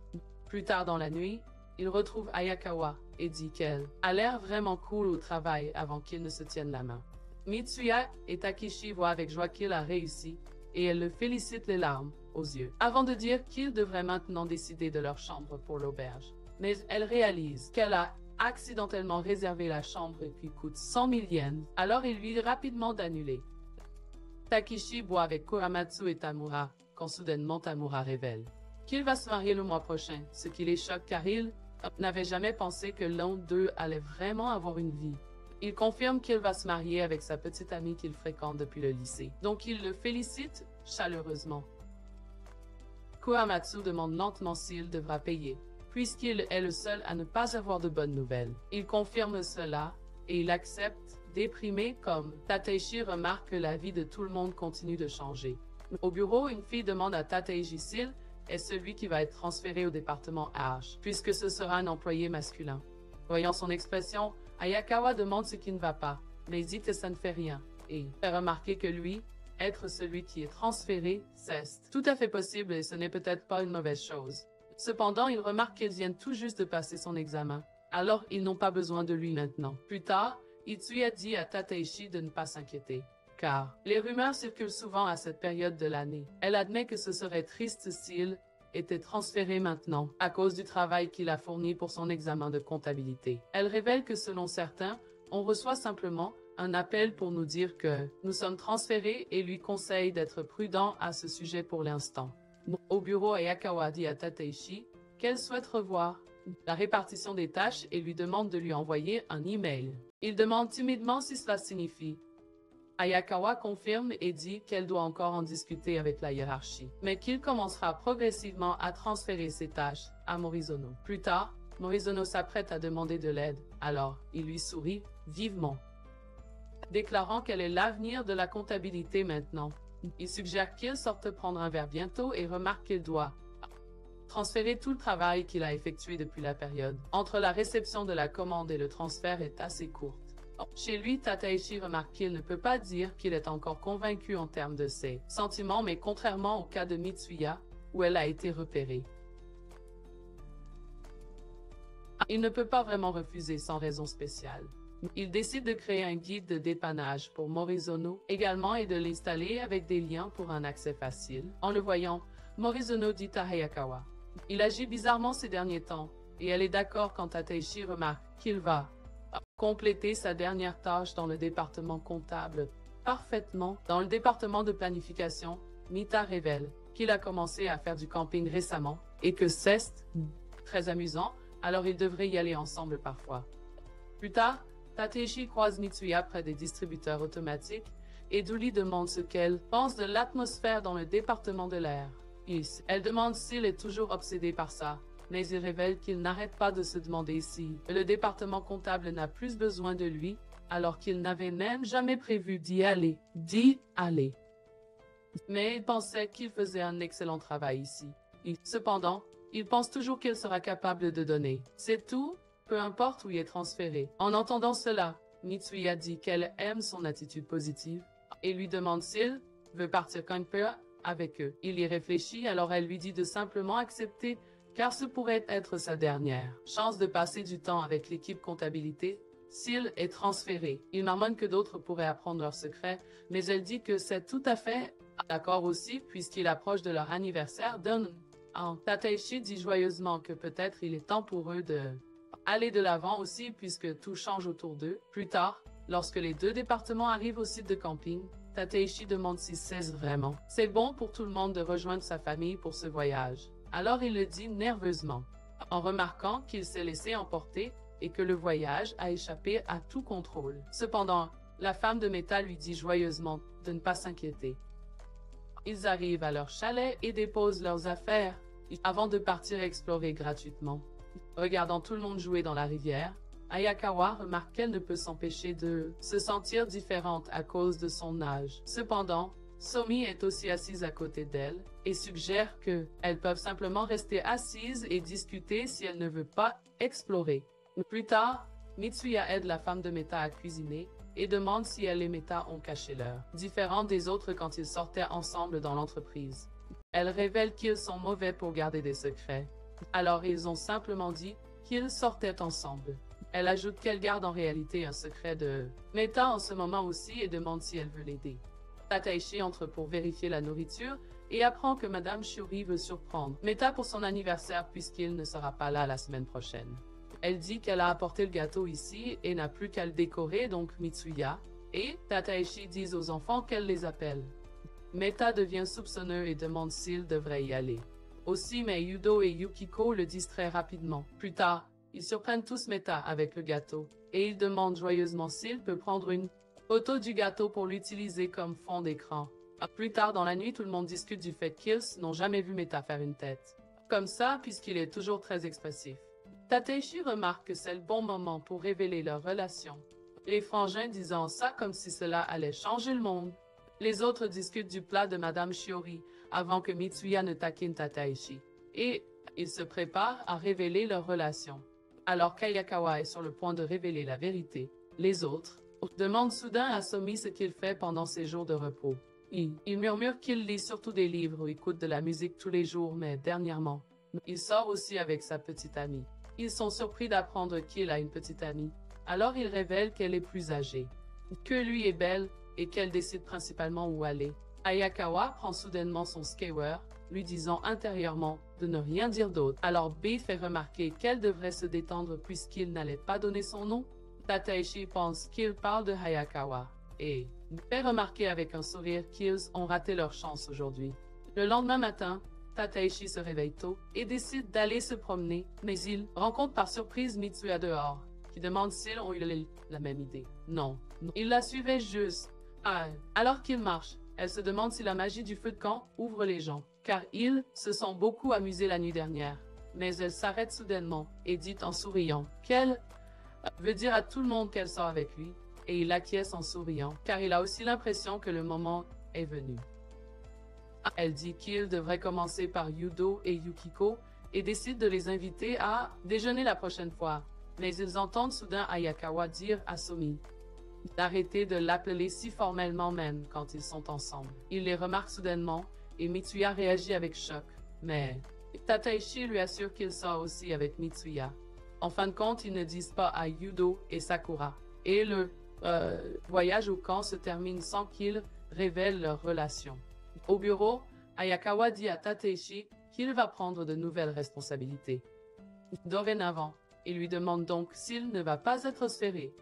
A: Plus tard dans la nuit, il retrouve Ayakawa et dit qu'elle a l'air vraiment cool au travail avant qu'ils ne se tiennent la main. Mitsuya et Takeshi voient avec joie qu'il a réussi et elle le félicite les larmes aux yeux, avant de dire qu'ils devraient maintenant décider de leur chambre pour l'auberge. Mais elle réalise qu'elle a accidentellement réservé la chambre qui coûte 100 000 yens, alors il lui dit rapidement d'annuler. Takeshi boit avec Kuramatsu et Tamura, quand soudainement Tamura révèle qu'il va se marier le mois prochain, ce qui les choque car il n'avait jamais pensé que l'un d'eux allait vraiment avoir une vie. Il confirme qu'il va se marier avec sa petite amie qu'il fréquente depuis le lycée, donc il le félicite chaleureusement. Kuramatsu demande lentement s'il devra payer, puisqu'il est le seul à ne pas avoir de bonnes nouvelles. Il confirme cela, et il accepte, déprimé comme Tateishi remarque que la vie de tout le monde continue de changer. Au bureau, une fille demande à Tateishi s'il est celui qui va être transféré au département H, puisque ce sera un employé masculin. Voyant son expression, Ayakawa demande ce qui ne va pas, mais dit que ça ne fait rien, et fait remarquer que lui, être celui qui est transféré, c'est tout à fait possible et ce n'est peut-être pas une mauvaise chose. Cependant, il remarque qu'ils viennent tout juste de passer son examen, alors ils n'ont pas besoin de lui maintenant. Plus tard, Itsuya dit à Tateishi de ne pas s'inquiéter, car les rumeurs circulent souvent à cette période de l'année. Elle admet que ce serait triste s'il était transféré maintenant, à cause du travail qu'il a fourni pour son examen de comptabilité. Elle révèle que selon certains, on reçoit simplement un appel pour nous dire que nous sommes transférés et lui conseille d'être prudent à ce sujet pour l'instant. Au bureau, Ayakawa dit à Tateishi qu'elle souhaite revoir la répartition des tâches et lui demande de lui envoyer un email. Il demande timidement si cela signifie. Ayakawa confirme et dit qu'elle doit encore en discuter avec la hiérarchie, mais qu'il commencera progressivement à transférer ses tâches à Morizono. Plus tard, Morizono s'apprête à demander de l'aide, alors il lui sourit vivement, déclarant qu'elle est l'avenir de la comptabilité maintenant. Il suggère qu'il sorte prendre un verre bientôt et remarque qu'il doit transférer tout le travail qu'il a effectué depuis la période. Entre la réception de la commande et le transfert est assez courte. Chez lui, Tateishi remarque qu'il ne peut pas dire qu'il est encore convaincu en termes de ses sentiments, mais contrairement au cas de Mitsuya, où elle a été repérée. Il ne peut pas vraiment refuser sans raison spéciale. Il décide de créer un guide de dépannage pour Morizono également et de l'installer avec des liens pour un accès facile. En le voyant, Morizono dit à Ayakawa. Il agit bizarrement ces derniers temps, et elle est d'accord quand Tateishi remarque qu'il va compléter sa dernière tâche dans le département comptable parfaitement. Dans le département de planification, Mita révèle qu'il a commencé à faire du camping récemment et que c'est très amusant, alors ils devraient y aller ensemble parfois. Plus tard, Tateishi croise Mitsuya près des distributeurs automatiques et Douli demande ce qu'elle pense de l'atmosphère dans le département de l'air. Elle demande s'il est toujours obsédé par ça, mais il révèle qu'il n'arrête pas de se demander si le département comptable n'a plus besoin de lui, alors qu'il n'avait même jamais prévu d'y aller. Mais il pensait qu'il faisait un excellent travail ici. Cependant, il pense toujours qu'il sera capable de donner. C'est tout, peu importe où il est transféré. En entendant cela, Mitsuya dit qu'elle aime son attitude positive et lui demande s'il veut partir quand il peut avec eux. Il y réfléchit, alors elle lui dit de simplement accepter, car ce pourrait être sa dernière chance de passer du temps avec l'équipe comptabilité. S'il est transféré, il marmonne que d'autres pourraient apprendre leurs secrets, mais elle dit que c'est tout à fait d'accord aussi, puisqu'il approche de leur anniversaire d'un an. Tateishi dit joyeusement que peut-être il est temps pour eux de aller de l'avant aussi, puisque tout change autour d'eux. Plus tard, lorsque les deux départements arrivent au site de camping, Tateishi demande si c'est vraiment. C'est bon pour tout le monde de rejoindre sa famille pour ce voyage. Alors il le dit nerveusement, en remarquant qu'il s'est laissé emporter et que le voyage a échappé à tout contrôle. Cependant, la femme de métal lui dit joyeusement de ne pas s'inquiéter. Ils arrivent à leur chalet et déposent leurs affaires avant de partir explorer gratuitement. Regardant tout le monde jouer dans la rivière, Ayakawa remarque qu'elle ne peut s'empêcher de se sentir différente à cause de son âge. Cependant, Somi est aussi assise à côté d'elle et suggère qu'elles peuvent simplement rester assises et discuter si elle ne veut pas explorer. Plus tard, Mitsuya aide la femme de Meta à cuisiner et demande si elle et Meta ont caché l'heure, différente des autres quand ils sortaient ensemble dans l'entreprise. Elle révèle qu'ils sont mauvais pour garder des secrets, alors ils ont simplement dit qu'ils sortaient ensemble. Elle ajoute qu'elle garde en réalité un secret de Meta en ce moment aussi et demande si elle veut l'aider. Tateishi entre pour vérifier la nourriture et apprend que Madame Shuri veut surprendre Meta pour son anniversaire puisqu'il ne sera pas là la semaine prochaine. Elle dit qu'elle a apporté le gâteau ici et n'a plus qu'à le décorer, donc Mitsuya et Tadaeshi disent aux enfants qu'elle les appelle. Meta devient soupçonneux et demande s'il devrait y aller. Aussi, mais Yudo et Yukiko le distraient rapidement. Plus tard, ils surprennent tous Meta avec le gâteau, et ils demandent joyeusement s'il peut prendre une photo du gâteau pour l'utiliser comme fond d'écran. Plus tard dans la nuit, tout le monde discute du fait qu'ils n'ont jamais vu Meta faire une tête comme ça, puisqu'il est toujours très expressif. Tateishi remarque que c'est le bon moment pour révéler leur relation. Les frangins disant ça comme si cela allait changer le monde. Les autres discutent du plat de Madame Shiori avant que Mitsuya ne taquine Tateishi. Et ils se préparent à révéler leur relation. Alors qu'Ayakawa est sur le point de révéler la vérité, les autres demandent soudain à Somi ce qu'il fait pendant ses jours de repos. Il murmure qu'il lit surtout des livres ou écoute de la musique tous les jours, mais dernièrement, il sort aussi avec sa petite amie. Ils sont surpris d'apprendre qu'il a une petite amie. Alors il révèle qu'elle est plus âgée, que lui est belle et qu'elle décide principalement où aller. Ayakawa prend soudainement son skewer, lui disant intérieurement de ne rien dire d'autre. Alors B fait remarquer qu'elle devrait se détendre puisqu'il n'allait pas donner son nom. Tateishi pense qu'il parle de Hayakawa et fait remarquer avec un sourire qu'ils ont raté leur chance aujourd'hui. Le lendemain matin, Tateishi se réveille tôt et décide d'aller se promener, mais il rencontre par surprise Mitsuya dehors, qui demande s'ils ont eu la même idée. Non, il la suivait juste. Alors qu'il marche, elle se demande si la magie du feu de camp ouvre les gens, car ils se sont beaucoup amusés la nuit dernière. Mais elle s'arrête soudainement et dit en souriant qu'elle veut dire à tout le monde qu'elle sort avec lui, et il acquiesce en souriant, car il a aussi l'impression que le moment est venu. Elle dit qu'il devrait commencer par Yudo et Yukiko, et décide de les inviter à déjeuner la prochaine fois. Mais ils entendent soudain Ayakawa dire à Somi d'arrêter de l'appeler si formellement même quand ils sont ensemble. Il les remarque soudainement, et Mitsuya réagit avec choc. Mais Tateishi lui assure qu'il sort aussi avec Mitsuya. En fin de compte, ils ne disent pas à Yudo et Sakura. Et le voyage au camp se termine sans qu'ils révèlent leur relation. Au bureau, Ayakawa dit à Tateishi qu'il va prendre de nouvelles responsabilités. Dorénavant, il lui demande donc s'il ne va pas être sphéré.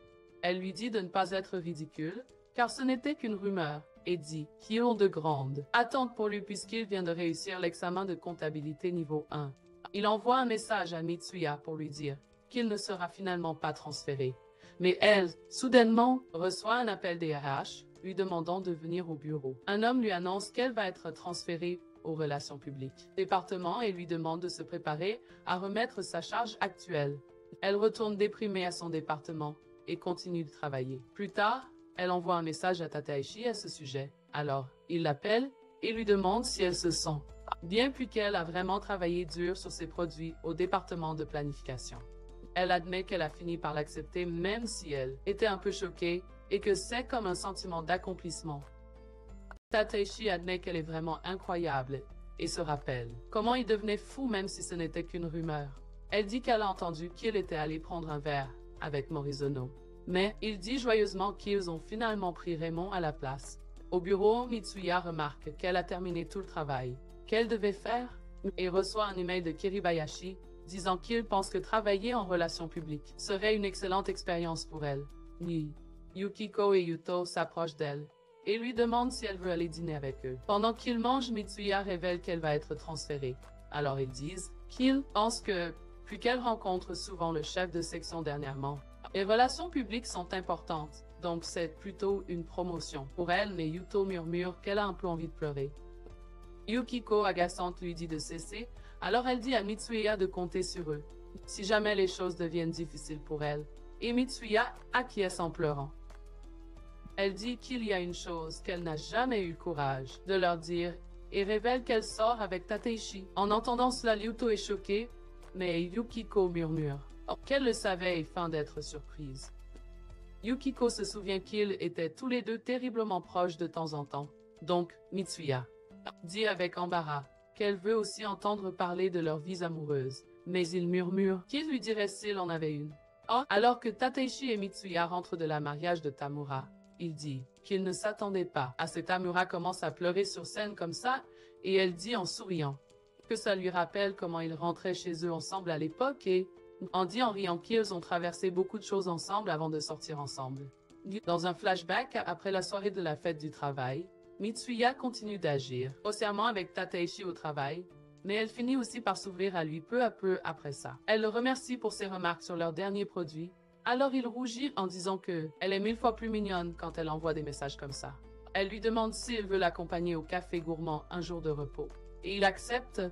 A: Elle lui dit de ne pas être ridicule, car ce n'était qu'une rumeur, et dit qu'ils ont de grandes attentes pour lui puisqu'il vient de réussir l'examen de comptabilité niveau 1. Il envoie un message à Mitsuya pour lui dire qu'il ne sera finalement pas transféré. Mais elle, soudainement, reçoit un appel des RH, lui demandant de venir au bureau. Un homme lui annonce qu'elle va être transférée aux relations publiques département et lui demande de se préparer à remettre sa charge actuelle. Elle retourne déprimée à son département et continue de travailler. Plus tard, elle envoie un message à Tateishi à ce sujet. Alors, il l'appelle et lui demande si elle se sent bien puisqu'elle a vraiment travaillé dur sur ses produits au département de planification. Elle admet qu'elle a fini par l'accepter même si elle était un peu choquée et que c'est comme un sentiment d'accomplissement. Tateishi admet qu'elle est vraiment incroyable et se rappelle comment il devenait fou même si ce n'était qu'une rumeur. Elle dit qu'elle a entendu qu'il était allé prendre un verre avec Morizono. Mais il dit joyeusement qu'ils ont finalement pris Raymond à la place. Au bureau, Mitsuya remarque qu'elle a terminé tout le travail qu'elle devait faire et reçoit un email de Kiribayashi disant qu'il pense que travailler en relations publiques serait une excellente expérience pour elle. Yukiko et Yuto s'approchent d'elle et lui demandent si elle veut aller dîner avec eux. Pendant qu'ils mangent, Mitsuya révèle qu'elle va être transférée. Alors ils disent qu'ils pensent que, puis qu'elle rencontre souvent le chef de section dernièrement, les relations publiques sont importantes, donc c'est plutôt une promotion pour elle, mais Yuto murmure qu'elle a un peu envie de pleurer. Yukiko, agaçante, lui dit de cesser, alors elle dit à Mitsuya de compter sur eux, si jamais les choses deviennent difficiles pour elle, et Mitsuya acquiesce en pleurant. Elle dit qu'il y a une chose qu'elle n'a jamais eu le courage de leur dire, et révèle qu'elle sort avec Tateishi. En entendant cela, Yuto est choqué, mais Yukiko murmure qu'elle le savait et feint d'être surprise. Yukiko se souvient qu'ils étaient tous les deux terriblement proches de temps en temps, donc Mitsuya dit avec embarras qu'elle veut aussi entendre parler de leurs vies amoureuses, mais il murmure qu'il lui dirait s'il en avait une. Alors que Tateishi et Mitsuya rentrent de la mariage de Tamura, il dit qu'il ne s'attendait pas à ce que Tamura commence à pleurer sur scène comme ça, et elle dit en souriant que ça lui rappelle comment ils rentraient chez eux ensemble à l'époque et On dit en riant qu'ils ont traversé beaucoup de choses ensemble avant de sortir ensemble. Dans un flashback après la soirée de la fête du travail, Mitsuya continue d'agir, grossièrement avec Tateishi au travail, mais elle finit aussi par s'ouvrir à lui peu à peu après ça. Elle le remercie pour ses remarques sur leur dernier produit, alors il rougit en disant que elle est 1000 fois plus mignonne quand elle envoie des messages comme ça. Elle lui demande s'il veut l'accompagner au café gourmand un jour de repos, et il accepte,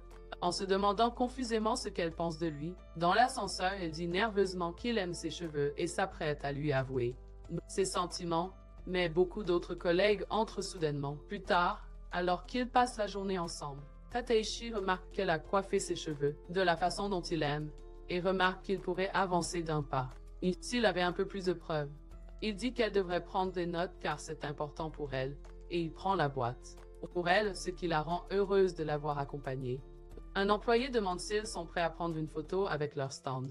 A: en se demandant confusément ce qu'elle pense de lui. Dans l'ascenseur, elle dit nerveusement qu'il aime ses cheveux et s'apprête à lui avouer ses sentiments, mais beaucoup d'autres collègues entrent soudainement. Plus tard, alors qu'ils passent la journée ensemble, Tateishi remarque qu'elle a coiffé ses cheveux de la façon dont il aime et remarque qu'il pourrait avancer d'un pas. S'il avait un peu plus de preuves, il dit qu'elle devrait prendre des notes car c'est important pour elle, et il prend la boîte. Pour elle, ce qui la rend heureuse de l'avoir accompagnée. Un employé demande s'ils sont prêts à prendre une photo avec leur stand,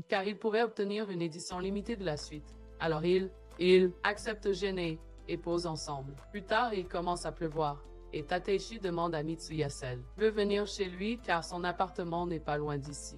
A: car il pourrait obtenir une édition limitée de la suite. Alors il accepte gêné et posent ensemble. Plus tard, il commence à pleuvoir, et Tateishi demande à Mitsuya s'elle veut venir chez lui car son appartement n'est pas loin d'ici.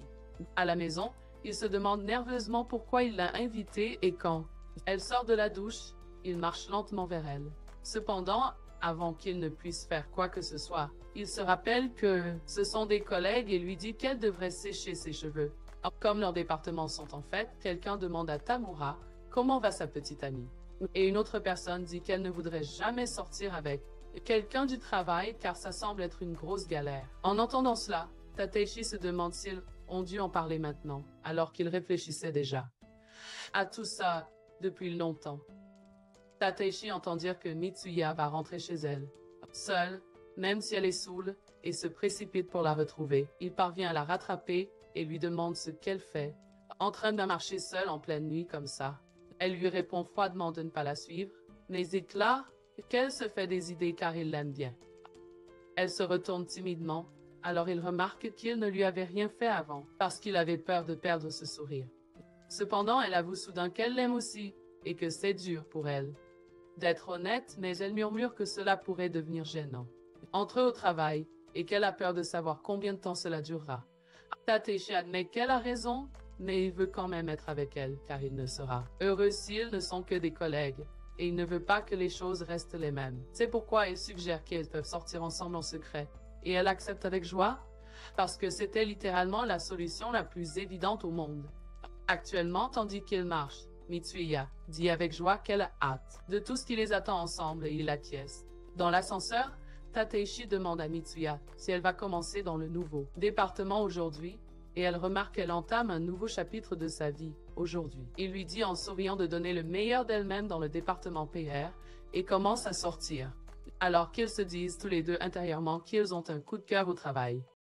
A: À la maison, il se demande nerveusement pourquoi il l'a invitée et quand elle sort de la douche, il marche lentement vers elle. Cependant, avant qu'il ne puisse faire quoi que ce soit, il se rappelle que ce sont des collègues et lui dit qu'elle devrait sécher ses cheveux. Comme leurs départements sont en fait, quelqu'un demande à Tamura comment va sa petite amie. Et une autre personne dit qu'elle ne voudrait jamais sortir avec quelqu'un du travail car ça semble être une grosse galère. En entendant cela, Tateishi se demande s'ils ont dû en parler maintenant, alors qu'il réfléchissait déjà à tout ça depuis longtemps. Tateishi entend dire que Mitsuya va rentrer chez elle, seule, même si elle est saoule, et se précipite pour la retrouver. Il parvient à la rattraper et lui demande ce qu'elle fait, en train de marcher seule en pleine nuit comme ça. Elle lui répond froidement de ne pas la suivre, mais il déclare qu'elle se fait des idées car il l'aime bien. Elle se retourne timidement, alors il remarque qu'il ne lui avait rien fait avant, parce qu'il avait peur de perdre ce sourire. Cependant, elle avoue soudain qu'elle l'aime aussi, et que c'est dur pour elle d'être honnête, mais elle murmure que cela pourrait devenir gênant entre eux au travail, et qu'elle a peur de savoir combien de temps cela durera. Tateishi admet qu'elle a raison, mais il veut quand même être avec elle, car il ne sera heureux s'ils ne sont que des collègues, et il ne veut pas que les choses restent les mêmes. C'est pourquoi il suggère qu'ils peuvent sortir ensemble en secret, et elle accepte avec joie, parce que c'était littéralement la solution la plus évidente au monde. Actuellement, tandis qu'il marche, Mitsuya dit avec joie qu'elle a hâte de tout ce qui les attend ensemble et il acquiesce. Dans l'ascenseur, Tateishi demande à Mitsuya si elle va commencer dans le nouveau département aujourd'hui, et elle remarque qu'elle entame un nouveau chapitre de sa vie, aujourd'hui. Il lui dit en souriant de donner le meilleur d'elle-même dans le département PR, et commence à sortir. Alors qu'ils se disent tous les deux intérieurement qu'ils ont un coup de cœur au travail.